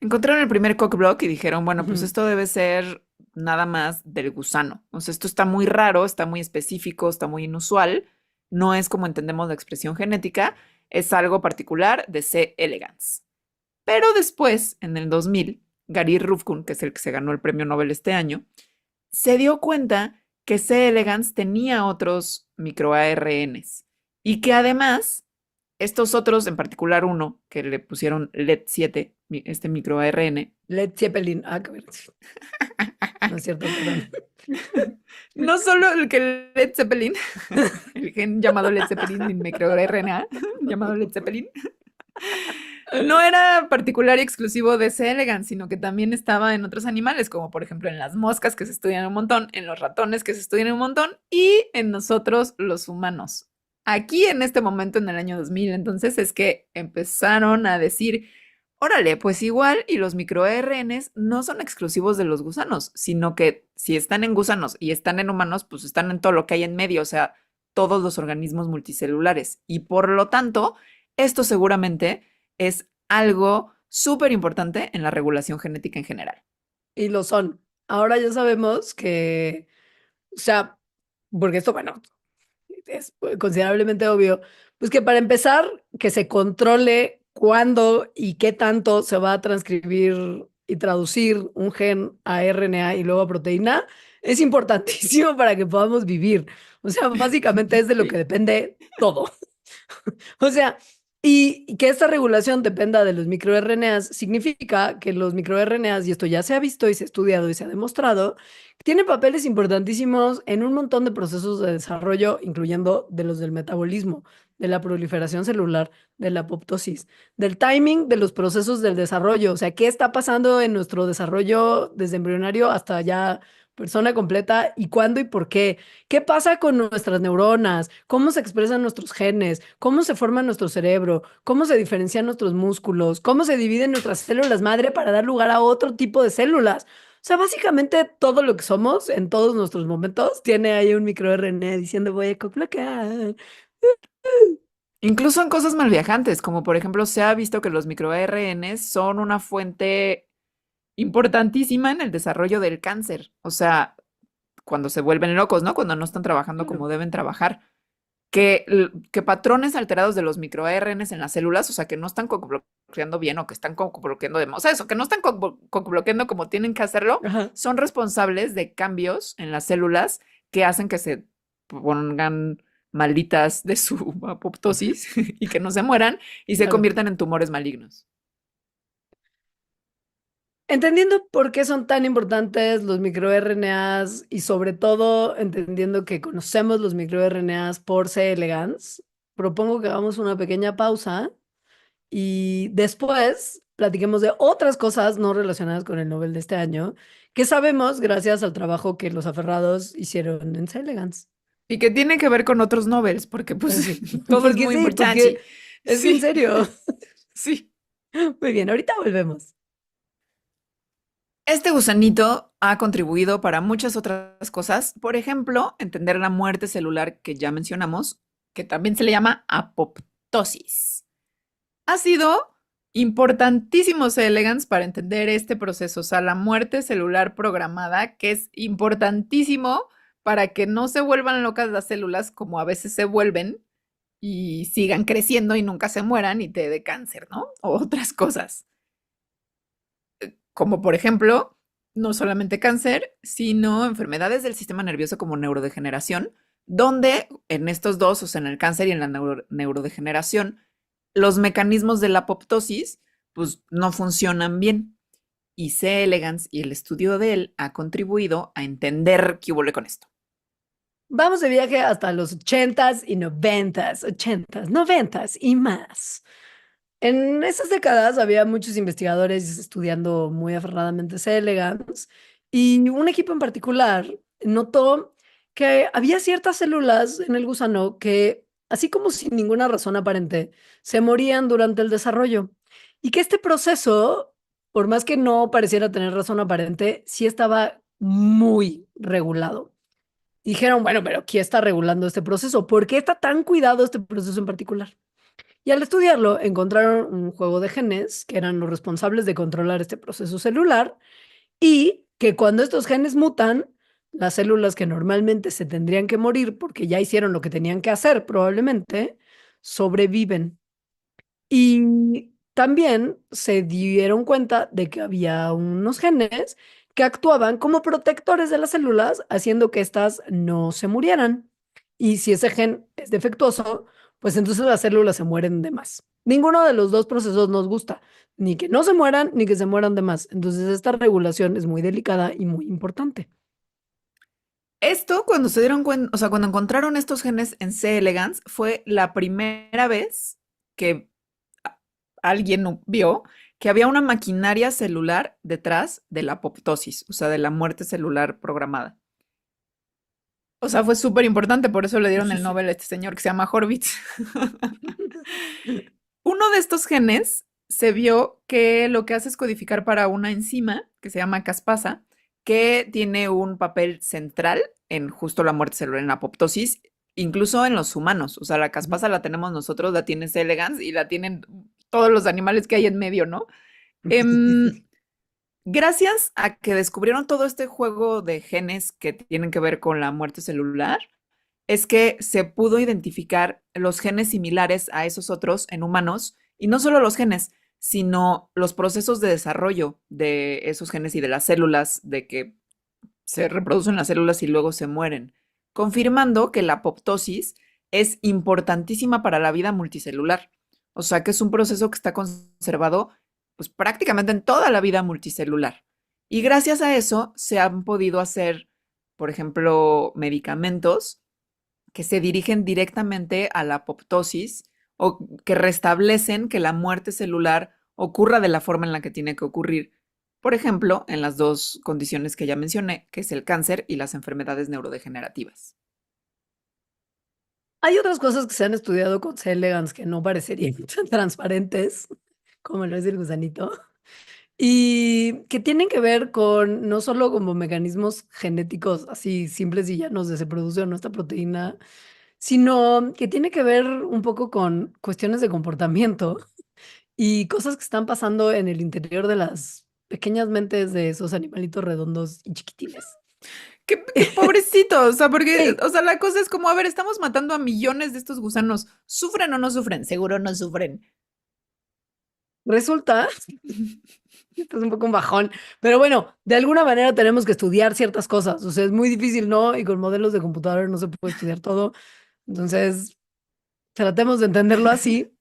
Encontraron el primer cockblock y dijeron, bueno, pues Ujú. esto debe ser nada más del gusano. O sea, esto está muy raro, está muy específico, está muy inusual. No es como entendemos la expresión genética, es algo particular de C. elegans. Pero después, en el 2000, Gary Ruvkun, que es el que se ganó el premio Nobel este año, se dio cuenta que C. elegans tenía otros microARNs y que además estos otros, en particular uno que le pusieron LED7, este microARN, Led Zeppelin. Ah, qué ver- no es cierto, perdón. no solo el que Led Zeppelin, el gen llamado Led Zeppelin en microRNA, llamado Led Zeppelin, no era particular y exclusivo de C. elegans, sino que también estaba en otros animales, como por ejemplo en las moscas que se estudian un montón, en los ratones que se estudian un montón y en nosotros los humanos. Aquí en este momento, en el año 2000, entonces es que empezaron a decir, órale, pues igual y los microRNs no son exclusivos de los gusanos, sino que si están en gusanos y están en humanos, pues están en todo lo que hay en medio, o sea, todos los organismos multicelulares. Y por lo tanto, esto seguramente es algo súper importante en la regulación genética en general. Y lo son. Ahora ya sabemos que, o sea, porque esto, bueno, es considerablemente obvio, pues que para empezar, que se controle cuándo y qué tanto se va a transcribir y traducir un gen a RNA y luego a proteína, es importantísimo para que podamos vivir. O sea, básicamente es de lo que Sí. depende todo. O sea, Y que esta regulación dependa de los microRNAs significa que los microRNAs, y esto ya se ha visto y se ha estudiado y se ha demostrado, tienen papeles importantísimos en un montón de procesos de desarrollo, incluyendo de los del metabolismo, de la proliferación celular, de la apoptosis, del timing de los procesos del desarrollo. O sea, ¿qué está pasando en nuestro desarrollo desde embrionario hasta ya persona completa y cuándo y por qué? ¿Qué pasa con nuestras neuronas? ¿Cómo se expresan nuestros genes? ¿Cómo se forma nuestro cerebro? ¿Cómo se diferencian nuestros músculos? ¿Cómo se dividen nuestras células madre para dar lugar a otro tipo de células? O sea, básicamente todo lo que somos en todos nuestros momentos tiene ahí un microRNA diciendo voy a coplar. Incluso en cosas malviajantes, como por ejemplo se ha visto que los microARN son una fuente importantísima en el desarrollo del cáncer. O sea, cuando se vuelven locos, ¿no? Cuando no están trabajando como Claro. deben trabajar. Que patrones alterados de los microARNs en las células, o sea, que no están bloqueando bien o que están bloqueando de más, o sea, eso, que no están bloqueando como tienen que hacerlo, Ajá, son responsables de cambios en las células que hacen que se pongan malditas de su apoptosis y que no se mueran y se claro. conviertan en tumores malignos. Entendiendo por qué son tan importantes los microRNAs y sobre todo entendiendo que conocemos los microRNAs por C. elegans, propongo que hagamos una pequeña pausa y después platiquemos de otras cosas no relacionadas con el Nobel de este año que sabemos gracias al trabajo que los aferrados hicieron en C. elegans. Y que tiene que ver con otros Nobels, porque pues Sí, todo es porque muy sí, porque importante. es que en Sí, serio. sí. Muy bien, ahorita volvemos. Este gusanito ha contribuido para muchas otras cosas, por ejemplo, entender la muerte celular que ya mencionamos, que también se le llama apoptosis. Ha sido importantísimo C. elegans para entender este proceso, o sea, la muerte celular programada, que es importantísimo para que no se vuelvan locas las células como a veces se vuelven y sigan creciendo y nunca se mueran y te dé cáncer, ¿no? O otras cosas como por ejemplo, no solamente cáncer, sino enfermedades del sistema nervioso como neurodegeneración, donde en estos dos, o sea, en el cáncer y en la neurodegeneración, los mecanismos de la apoptosis pues no funcionan bien. Y C. elegans y el estudio de él ha contribuido a entender qué hubo con esto. Vamos de viaje hasta los ochentas y noventas, ochentas, noventas y más. En esas décadas había muchos investigadores estudiando muy aferradamente C. elegans y un equipo en particular notó que había ciertas células en el gusano que, así como sin ninguna razón aparente, se morían durante el desarrollo y que este proceso, por más que no pareciera tener razón aparente, sí estaba muy regulado. Dijeron, bueno, pero ¿quién está regulando este proceso? ¿Por qué está tan cuidado este proceso en particular? Y al estudiarlo, encontraron un juego de genes que eran los responsables de controlar este proceso celular y que cuando estos genes mutan, las células que normalmente se tendrían que morir porque ya hicieron lo que tenían que hacer probablemente, sobreviven. Y también se dieron cuenta de que había unos genes que actuaban como protectores de las células, haciendo que éstas no se murieran. Y si ese gen es defectuoso, pues entonces las células se mueren de más. Ninguno de los dos procesos nos gusta, ni que no se mueran, ni que se mueran de más. Entonces esta regulación es muy delicada y muy importante. Esto, cuando se dieron cuenta, o sea, cuando encontraron estos genes en C. elegans, fue la primera vez que alguien vio que había una maquinaria celular detrás de la apoptosis, o sea, de la muerte celular programada. O sea, fue súper importante, por eso le dieron el Nobel a este señor que se llama Horvitz. Uno de estos genes se vio que lo que hace es codificar para una enzima que se llama caspasa, que tiene un papel central en justo la muerte celular en la apoptosis, incluso en los humanos. O sea, la caspasa la tenemos nosotros, la tiene C. elegans y la tienen todos los animales que hay en medio, ¿no? Em, Gracias a que descubrieron todo este juego de genes que tienen que ver con la muerte celular, es que se pudo identificar los genes similares a esos otros en humanos, y no solo los genes, sino los procesos de desarrollo de esos genes y de las células, de que se reproducen las células y luego se mueren, confirmando que la apoptosis es importantísima para la vida multicelular. O sea que es un proceso que está conservado pues prácticamente en toda la vida multicelular. Y gracias a eso se han podido hacer, por ejemplo, medicamentos que se dirigen directamente a la apoptosis o que restablecen que la muerte celular ocurra de la forma en la que tiene que ocurrir. Por ejemplo, en las dos condiciones que ya mencioné, que es el cáncer y las enfermedades neurodegenerativas. Hay otras cosas que se han estudiado con C. elegans que no parecerían tan transparentes, como lo es el gusanito, y que tienen que ver con no solo como mecanismos genéticos así simples y llanos de se produce o no esta proteína, sino que tiene que ver un poco con cuestiones de comportamiento y cosas que están pasando en el interior de las pequeñas mentes de esos animalitos redondos y chiquitines. Qué pobrecito, o sea, porque, Sí, o sea, la cosa es como, a ver, estamos matando a millones de estos gusanos. ¿Sufren o no sufren? Seguro no sufren. resulta, esto es un poco un bajón, pero bueno, de alguna manera tenemos que estudiar ciertas cosas, o sea, es muy difícil, ¿no? Y con modelos de computadora no se puede estudiar todo, entonces tratemos de entenderlo así.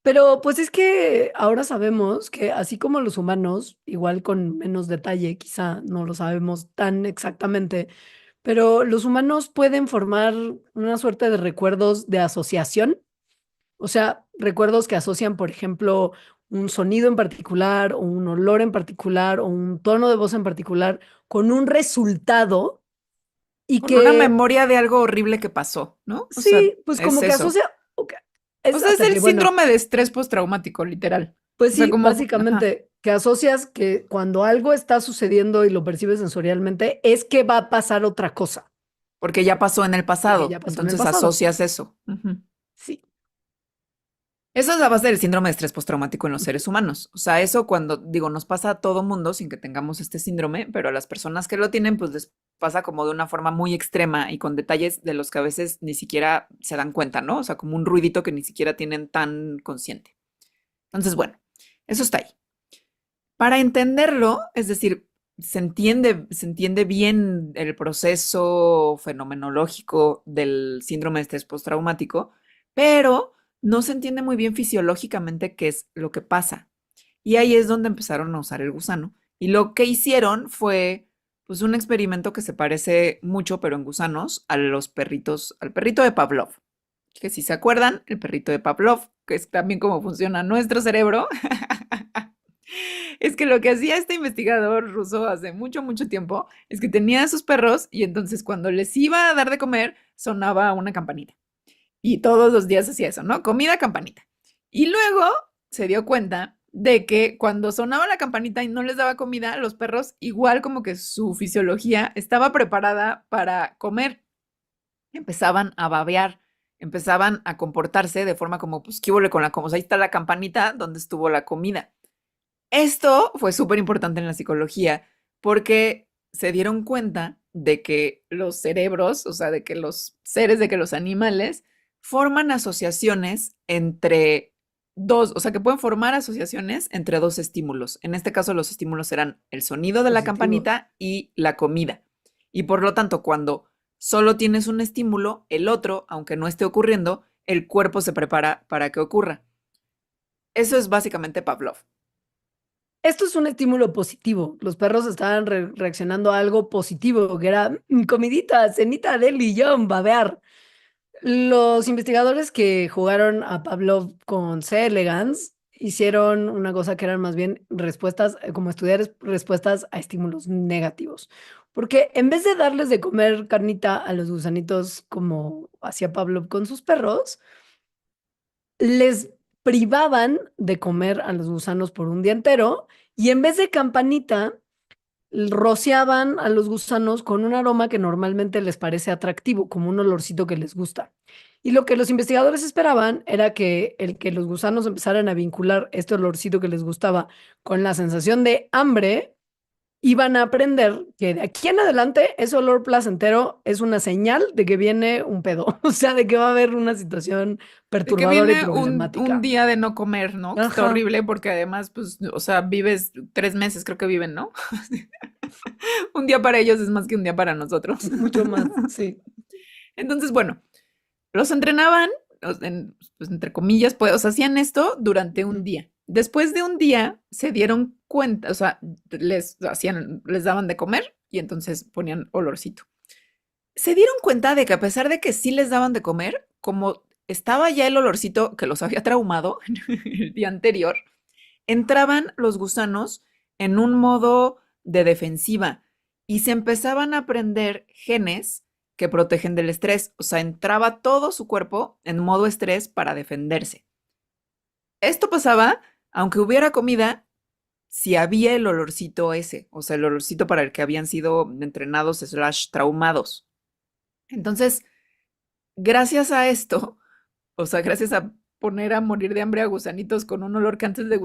Pero pues es que ahora sabemos que así como los humanos, igual con menos detalle, quizá no lo sabemos tan exactamente, pero los humanos pueden formar una suerte de recuerdos de asociación, o sea, recuerdos que asocian, por ejemplo, un sonido en particular o un olor en particular o un tono de voz en particular con un resultado y Con una que memoria de algo horrible que pasó, ¿no? O sea, sí, pues es como que eso. asocia, ok, O es sea, es hasta el que, bueno. síndrome de estrés postraumático, literal. Pues O sea, sí, como, ajá, básicamente, que asocias que cuando algo está sucediendo y lo percibes sensorialmente, es que va a pasar otra cosa, porque ya pasó en el porque ya pasado, pasó en el entonces pasado. asocias eso. Ujú. Sí. Eso es la base del síndrome de estrés postraumático en los seres humanos. O sea, eso cuando, digo, nos pasa a todo mundo sin que tengamos este síndrome, pero a las personas que lo tienen, pues les pasa como de una forma muy extrema y con detalles de los que a veces ni siquiera se dan cuenta, ¿no? O sea, como un ruidito que ni siquiera tienen tan consciente. Entonces, bueno, eso está ahí. Para entenderlo, es decir, se entiende bien el proceso fenomenológico del síndrome de estrés postraumático, pero no se entiende muy bien fisiológicamente qué es lo que pasa. Y ahí es donde empezaron a usar el gusano. Y lo que hicieron fue pues un experimento que se parece mucho, pero en gusanos, a los perritos, al perrito de Pavlov. Que si se acuerdan, el perrito de Pavlov, que es también cómo funciona nuestro cerebro, es que lo que hacía este investigador ruso hace mucho, mucho tiempo es que tenía a sus perros y entonces cuando les iba a dar de comer sonaba una campanita. Y todos los días hacía eso, ¿no? Comida, campanita. Y luego se dio cuenta de que cuando sonaba la campanita y no les daba comida, los perros, igual como que su fisiología estaba preparada para comer, empezaban a babear, empezaban a comportarse de forma como, pues, ¿qué hubo con la, como, ahí está la campanita donde estuvo la comida? Esto fue súper importante en la psicología porque se dieron cuenta de que los cerebros, o sea, de que los seres, de que los animales forman asociaciones entre dos, o sea, que pueden formar asociaciones entre dos estímulos. En este caso, los estímulos eran el sonido de la Positivos. campanita y la comida. Y por lo tanto, cuando solo tienes un estímulo, el otro, aunque no esté ocurriendo, el cuerpo se prepara para que ocurra. Eso es básicamente Pavlov. Esto es un estímulo positivo. Los perros estaban reaccionando a algo positivo, que era comidita, cenita, deli, yum, babear. Los investigadores que jugaron a Pavlov con C. elegans hicieron una cosa que eran más bien respuestas, como estudiar respuestas a estímulos negativos. Porque en vez de darles de comer carnita a los gusanitos como hacía Pavlov con sus perros, les privaban de comer a los gusanos por un día entero y en vez de campanita, rociaban a los gusanos con un aroma que normalmente les parece atractivo, como un olorcito que les gusta. Y lo que los investigadores esperaban era que el que los gusanos empezaran a vincular este olorcito que les gustaba con la sensación de hambre, iban a aprender que de aquí en adelante ese olor placentero es una señal de que viene un pedo, o sea, de que va a haber una situación De que perturbadora y viene un problemática. día de no comer, ¿no? Que está Ajá, horrible porque además, pues, o sea, vives 3 meses, creo que viven, ¿no? Un día para ellos es más que un día para nosotros. mucho más, sí. Entonces, bueno, los entrenaban pues, entre comillas, pues, o sea, hacían esto durante un Ujú. día. Después de un día se dieron cuenta, o sea, les daban de comer y entonces ponían olorcito. Se dieron cuenta de que a pesar de que sí les daban de comer, como estaba ya el olorcito que los había traumado el día anterior, entraban los gusanos en un modo de defensiva y se empezaban a aprender genes que protegen del estrés. O sea, entraba todo su cuerpo en modo estrés para defenderse. Esto pasaba aunque hubiera comida, si había el olorcito ese, o sea, el olorcito para el que habían sido entrenados slash traumados. Entonces, gracias a esto, o sea, gracias a poner a morir de hambre a gusanitos con un olor que antes les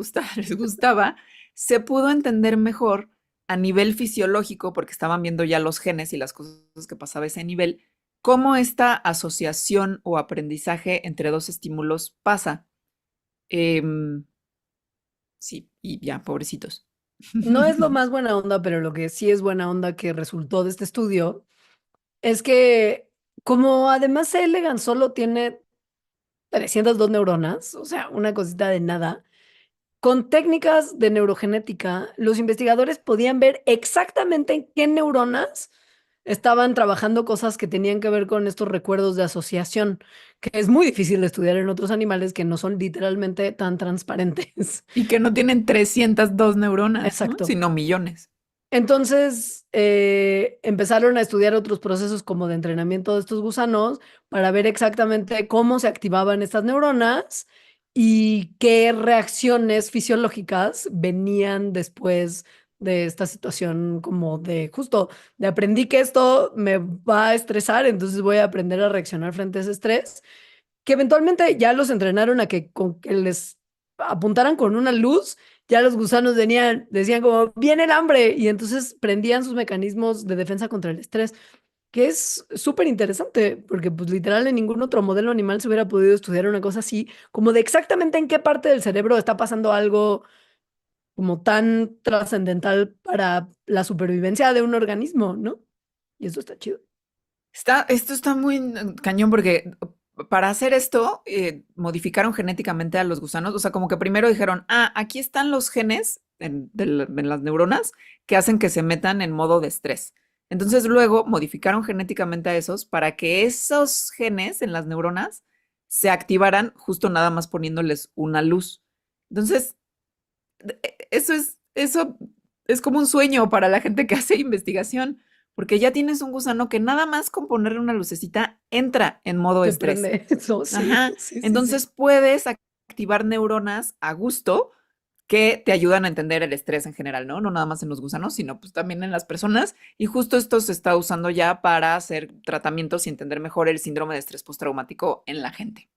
gustaba, se pudo entender mejor a nivel fisiológico, porque estaban viendo ya los genes y las cosas que pasaba a ese nivel, cómo esta asociación o aprendizaje entre dos estímulos pasa. Em, sí, y ya, pobrecitos. No es lo más buena onda, pero lo que sí es buena onda que resultó de este estudio es que como además Elegant solo tiene 302 neuronas, o sea, una cosita de nada, con técnicas de neurogenética, los investigadores podían ver exactamente en qué neuronas estaban trabajando cosas que tenían que ver con estos recuerdos de asociación, que es muy difícil de estudiar en otros animales que no son literalmente tan transparentes. Y que no tienen 302 neuronas, ¿no? Exacto. Sino millones. Entonces, empezaron a estudiar otros procesos como de entrenamiento de estos gusanos para ver exactamente cómo se activaban estas neuronas y qué reacciones fisiológicas venían después de esta situación como de justo, de aprendí que esto me va a estresar, entonces voy a aprender a reaccionar frente a ese estrés, que eventualmente ya los entrenaron a que con que les apuntaran con una luz, ya los gusanos decían como, viene el hambre, y entonces prendían sus mecanismos de defensa contra el estrés, que es súper interesante, porque pues literal en ningún otro modelo animal se hubiera podido estudiar una cosa así, como de exactamente en qué parte del cerebro está pasando algo como tan trascendental para la supervivencia de un organismo, ¿no? Y eso está chido. Esto está muy cañón porque para hacer esto modificaron genéticamente a los gusanos. O sea, como que primero dijeron, ah, aquí están los genes en las neuronas que hacen que se metan en modo de estrés. Entonces luego modificaron genéticamente a esos para que esos genes en las neuronas se activaran justo nada más poniéndoles una luz. Entonces, eso es como un sueño para la gente que hace investigación, porque ya tienes un gusano que nada más con ponerle una lucecita entra en modo Se estrés. prende eso, sí, Ajá. sí, sí, sí. Entonces puedes activar neuronas a gusto que te ayudan a entender el estrés en general, ¿no? No nada más en los gusanos, sino pues también en las personas. Y justo esto se está usando ya para hacer tratamientos y entender mejor el síndrome de estrés postraumático en la gente.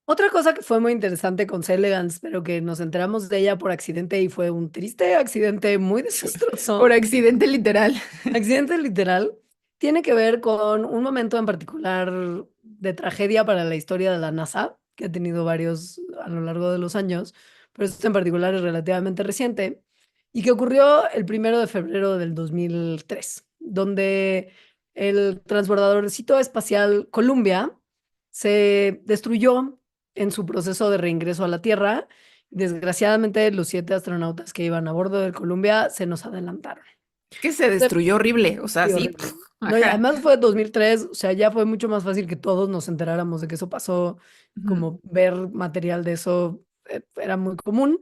Otra cosa que fue muy interesante con Celegans, pero que nos enteramos de ella por accidente y fue un triste accidente muy Por desastroso, accidente literal. accidente literal, tiene que ver con un momento en particular de tragedia para la historia de la NASA, que ha tenido varios a lo largo de los años, pero este en particular es relativamente reciente, y que ocurrió el 1 de febrero del 2003, donde el transbordadorcito espacial Columbia se destruyó en su proceso de reingreso a la Tierra. Desgraciadamente, los 7 astronautas que iban a bordo del Columbia se nos adelantaron. Que se destruyó horrible, o sea, Sí, sí, horrible. No, y ajá. además fue 2003, o sea, ya fue mucho más fácil que todos nos enteráramos de que eso pasó, Ujú. como ver material de eso era muy común.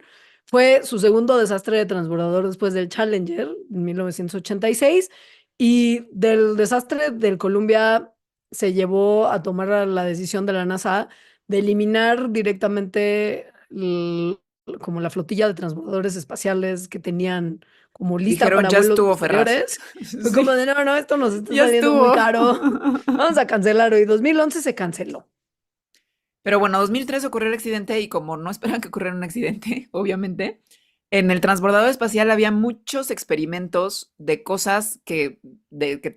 Fue su segundo desastre de transbordador después del Challenger en 1986 y del desastre del Columbia se llevó a tomar la decisión de la NASA de eliminar directamente como la flotilla de transbordadores espaciales que tenían como lista Dijeron, para ya vuelos estuvo Ferraz. posteriores. Fue como Sí, de, no, no, esto nos está ya saliendo muy estuvo. caro. Vamos a cancelarlo. Y 2011 se canceló. Pero bueno, 2003 ocurrió el accidente y como no esperan que ocurriera un accidente, obviamente, en el transbordador espacial había muchos experimentos de cosas que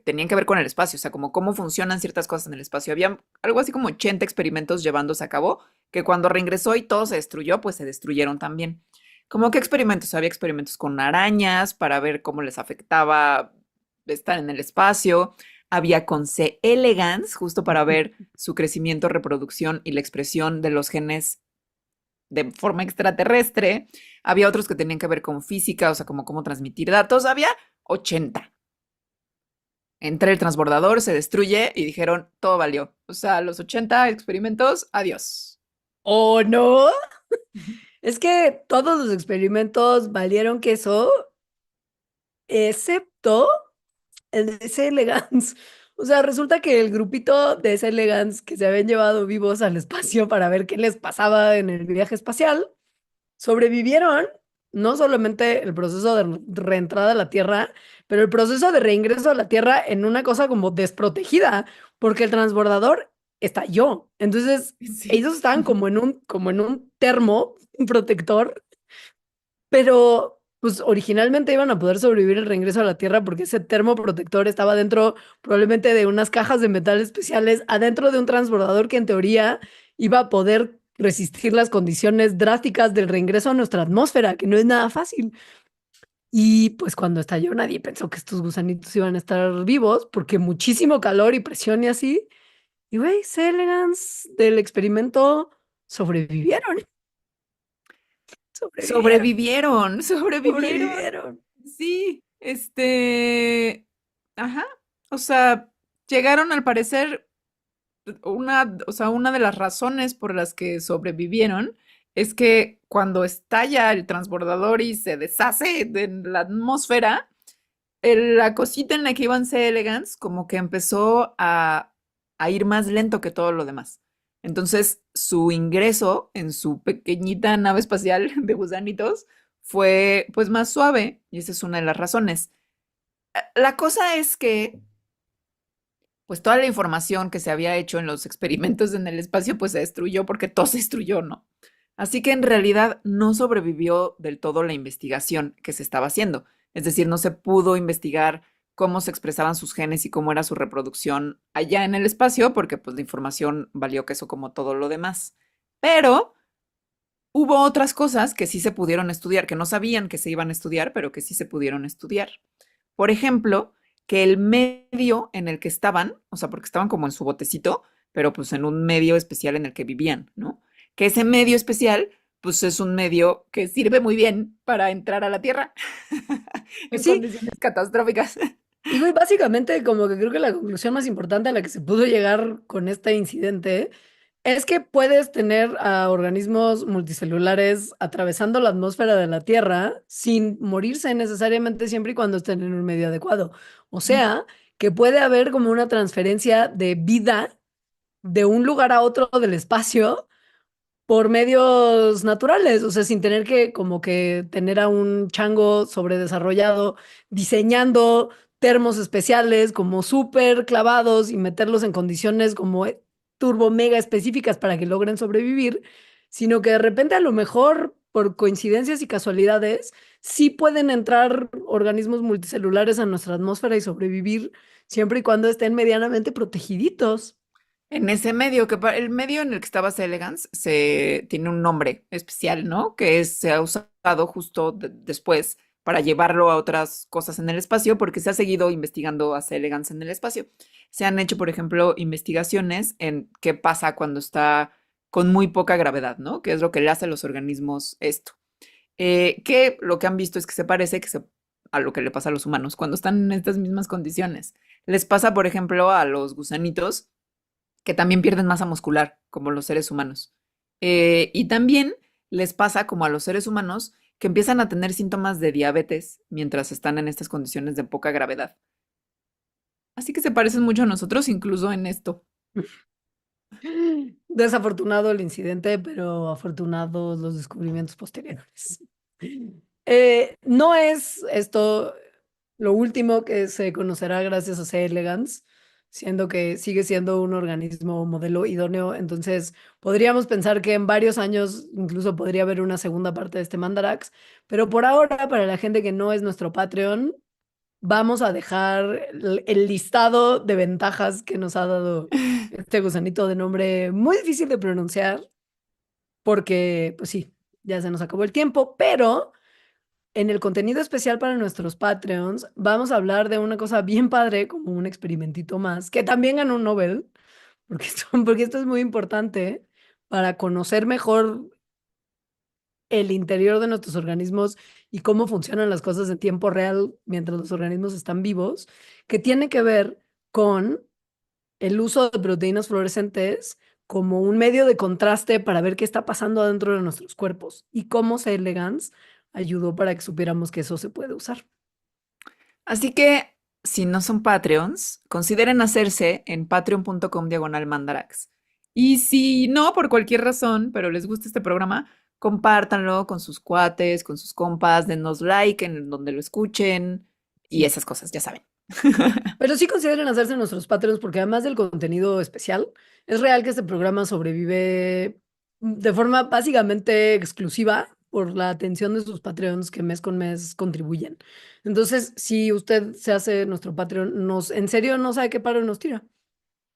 tenían que ver con el espacio, o sea, como cómo funcionan ciertas cosas en el espacio. Había algo así como 80 experimentos llevándose a cabo, que cuando reingresó y todo se destruyó, pues se destruyeron también. ¿Cómo qué experimentos? Había experimentos con arañas para ver cómo les afectaba estar en el espacio. había con C. elegans, justo para ver su crecimiento, reproducción y la expresión de los genes de forma extraterrestre. Había otros que tenían que ver con física, o sea, como cómo transmitir datos. Había 80. Entré el transbordador, se destruye y dijeron, todo valió. O sea, los 80 experimentos, adiós. ¿O no? Es que todos los experimentos valieron queso, excepto el de ese elegance. O sea, resulta que el grupito de ese elegance que se habían llevado vivos al espacio para ver qué les pasaba en el viaje espacial, sobrevivieron no solamente el proceso de reentrada a la Tierra, pero el proceso de reingreso a la Tierra en una cosa como desprotegida, porque el transbordador estalló. Entonces, Sí. ellos estaban como en un termo un protector, pero pues originalmente iban a poder sobrevivir el reingreso a la Tierra porque ese termoprotector estaba dentro probablemente de unas cajas de metal especiales, adentro de un transbordador que en teoría iba a poder resistir las condiciones drásticas del reingreso a nuestra atmósfera, que no es nada fácil. Y pues cuando estalló nadie pensó que estos gusanitos iban a estar vivos porque muchísimo calor y presión y así. Y güey, Selegans del experimento sobrevivieron, sobrevivieron, Sobrevivieron, sobrevivieron. sobrevivieron. Sí, ajá. O sea, llegaron al parecer o sea, una de las razones por las que sobrevivieron es que cuando estalla el transbordador y se deshace de la atmósfera, la cosita en la que iban C. elegans como que empezó a ir más lento que todo lo demás. Entonces, su ingreso en su pequeñita nave espacial de gusanitos fue pues más suave y esa es una de las razones. La cosa es que pues toda la información que se había hecho en los experimentos en el espacio pues se destruyó porque todo se destruyó, ¿no? Así que en realidad no sobrevivió del todo la investigación que se estaba haciendo. Es decir, no se pudo investigar cómo se expresaban sus genes y cómo era su reproducción allá en el espacio, porque pues la información valió queso como todo lo demás. Pero hubo otras cosas que sí se pudieron estudiar, que no sabían que se iban a estudiar, pero que sí se pudieron estudiar. Por ejemplo, que el medio en el que estaban, o sea, porque estaban como en su botecito, pero pues en un medio especial en el que vivían, ¿no? Que ese medio especial, pues es un medio que sirve muy bien para entrar a la Tierra Pues en sí, condiciones catastróficas. y güey, básicamente como que creo que la conclusión más importante a la que se pudo llegar con este incidente es que puedes tener a organismos multicelulares atravesando la atmósfera de la Tierra sin morirse necesariamente siempre y cuando estén en un medio adecuado. O sea, que puede haber como una transferencia de vida de un lugar a otro del espacio por medios naturales, o sea, sin tener que como que tener a un chango sobredesarrollado diseñando termos especiales como súper clavados y meterlos en condiciones como turbo mega específicas para que logren sobrevivir, sino que de repente a lo mejor por coincidencias y casualidades sí pueden entrar organismos multicelulares a nuestra atmósfera y sobrevivir siempre y cuando estén medianamente protegiditos. En ese medio, el medio en el que estaba C. elegans se tiene un nombre especial, ¿no? Que se ha usado justo después para llevarlo a otras cosas en el espacio, porque se ha seguido investigando a C. elegans en el espacio. Se han hecho, por ejemplo, investigaciones en qué pasa cuando está con muy poca gravedad, ¿no? ¿Qué es lo que le hace a los organismos esto? Que lo que han visto es que se parece a lo que le pasa a los humanos cuando están en estas mismas condiciones. Les pasa, por ejemplo, a los gusanitos que también pierden masa muscular, como los seres humanos. Y también les pasa, como a los seres humanos, que empiezan a tener síntomas de diabetes mientras están en estas condiciones de poca gravedad. Así que se parecen mucho a nosotros, incluso en esto. Desafortunado el incidente, pero afortunados los descubrimientos posteriores. No es esto lo último que se conocerá gracias a C. elegans, siendo que sigue siendo un organismo modelo idóneo. Entonces, podríamos pensar que en varios años incluso podría haber una segunda parte de este Mandarax, pero por ahora, para la gente que no es nuestro Patreon, vamos a dejar el listado de ventajas que nos ha dado este gusanito de nombre muy difícil de pronunciar, porque, pues sí, ya se nos acabó el tiempo, pero en el contenido especial para nuestros Patreons vamos a hablar de una cosa bien padre, como un experimentito más, que también ganó un Nobel, porque esto es muy importante para conocer mejor el interior de nuestros organismos y cómo funcionan las cosas en tiempo real mientras los organismos están vivos, que tiene que ver con el uso de proteínas fluorescentes como un medio de contraste para ver qué está pasando adentro de nuestros cuerpos y cómo C. elegans ayudó para que supiéramos que eso se puede usar. Así que, si no son Patreons, consideren hacerse en patreon.com/mandarax. Y si no, por cualquier razón, pero les gusta este programa, compártanlo con sus cuates, con sus compas, denos like en donde lo escuchen y Sí. esas cosas, ya saben. Pero sí consideren hacerse nuestros Patreons porque además del contenido especial, es real que este programa sobrevive de forma básicamente exclusiva por la atención de sus Patreons que mes con mes contribuyen. Entonces, si usted se hace nuestro Patreon, en serio no sabe qué paro nos tira.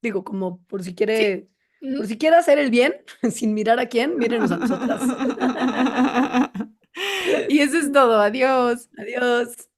Digo, como Sí. por Ujú. si quiere hacer el bien, sin mirar a quién, mírenos a nosotras. Y eso es todo. Adiós. Adiós.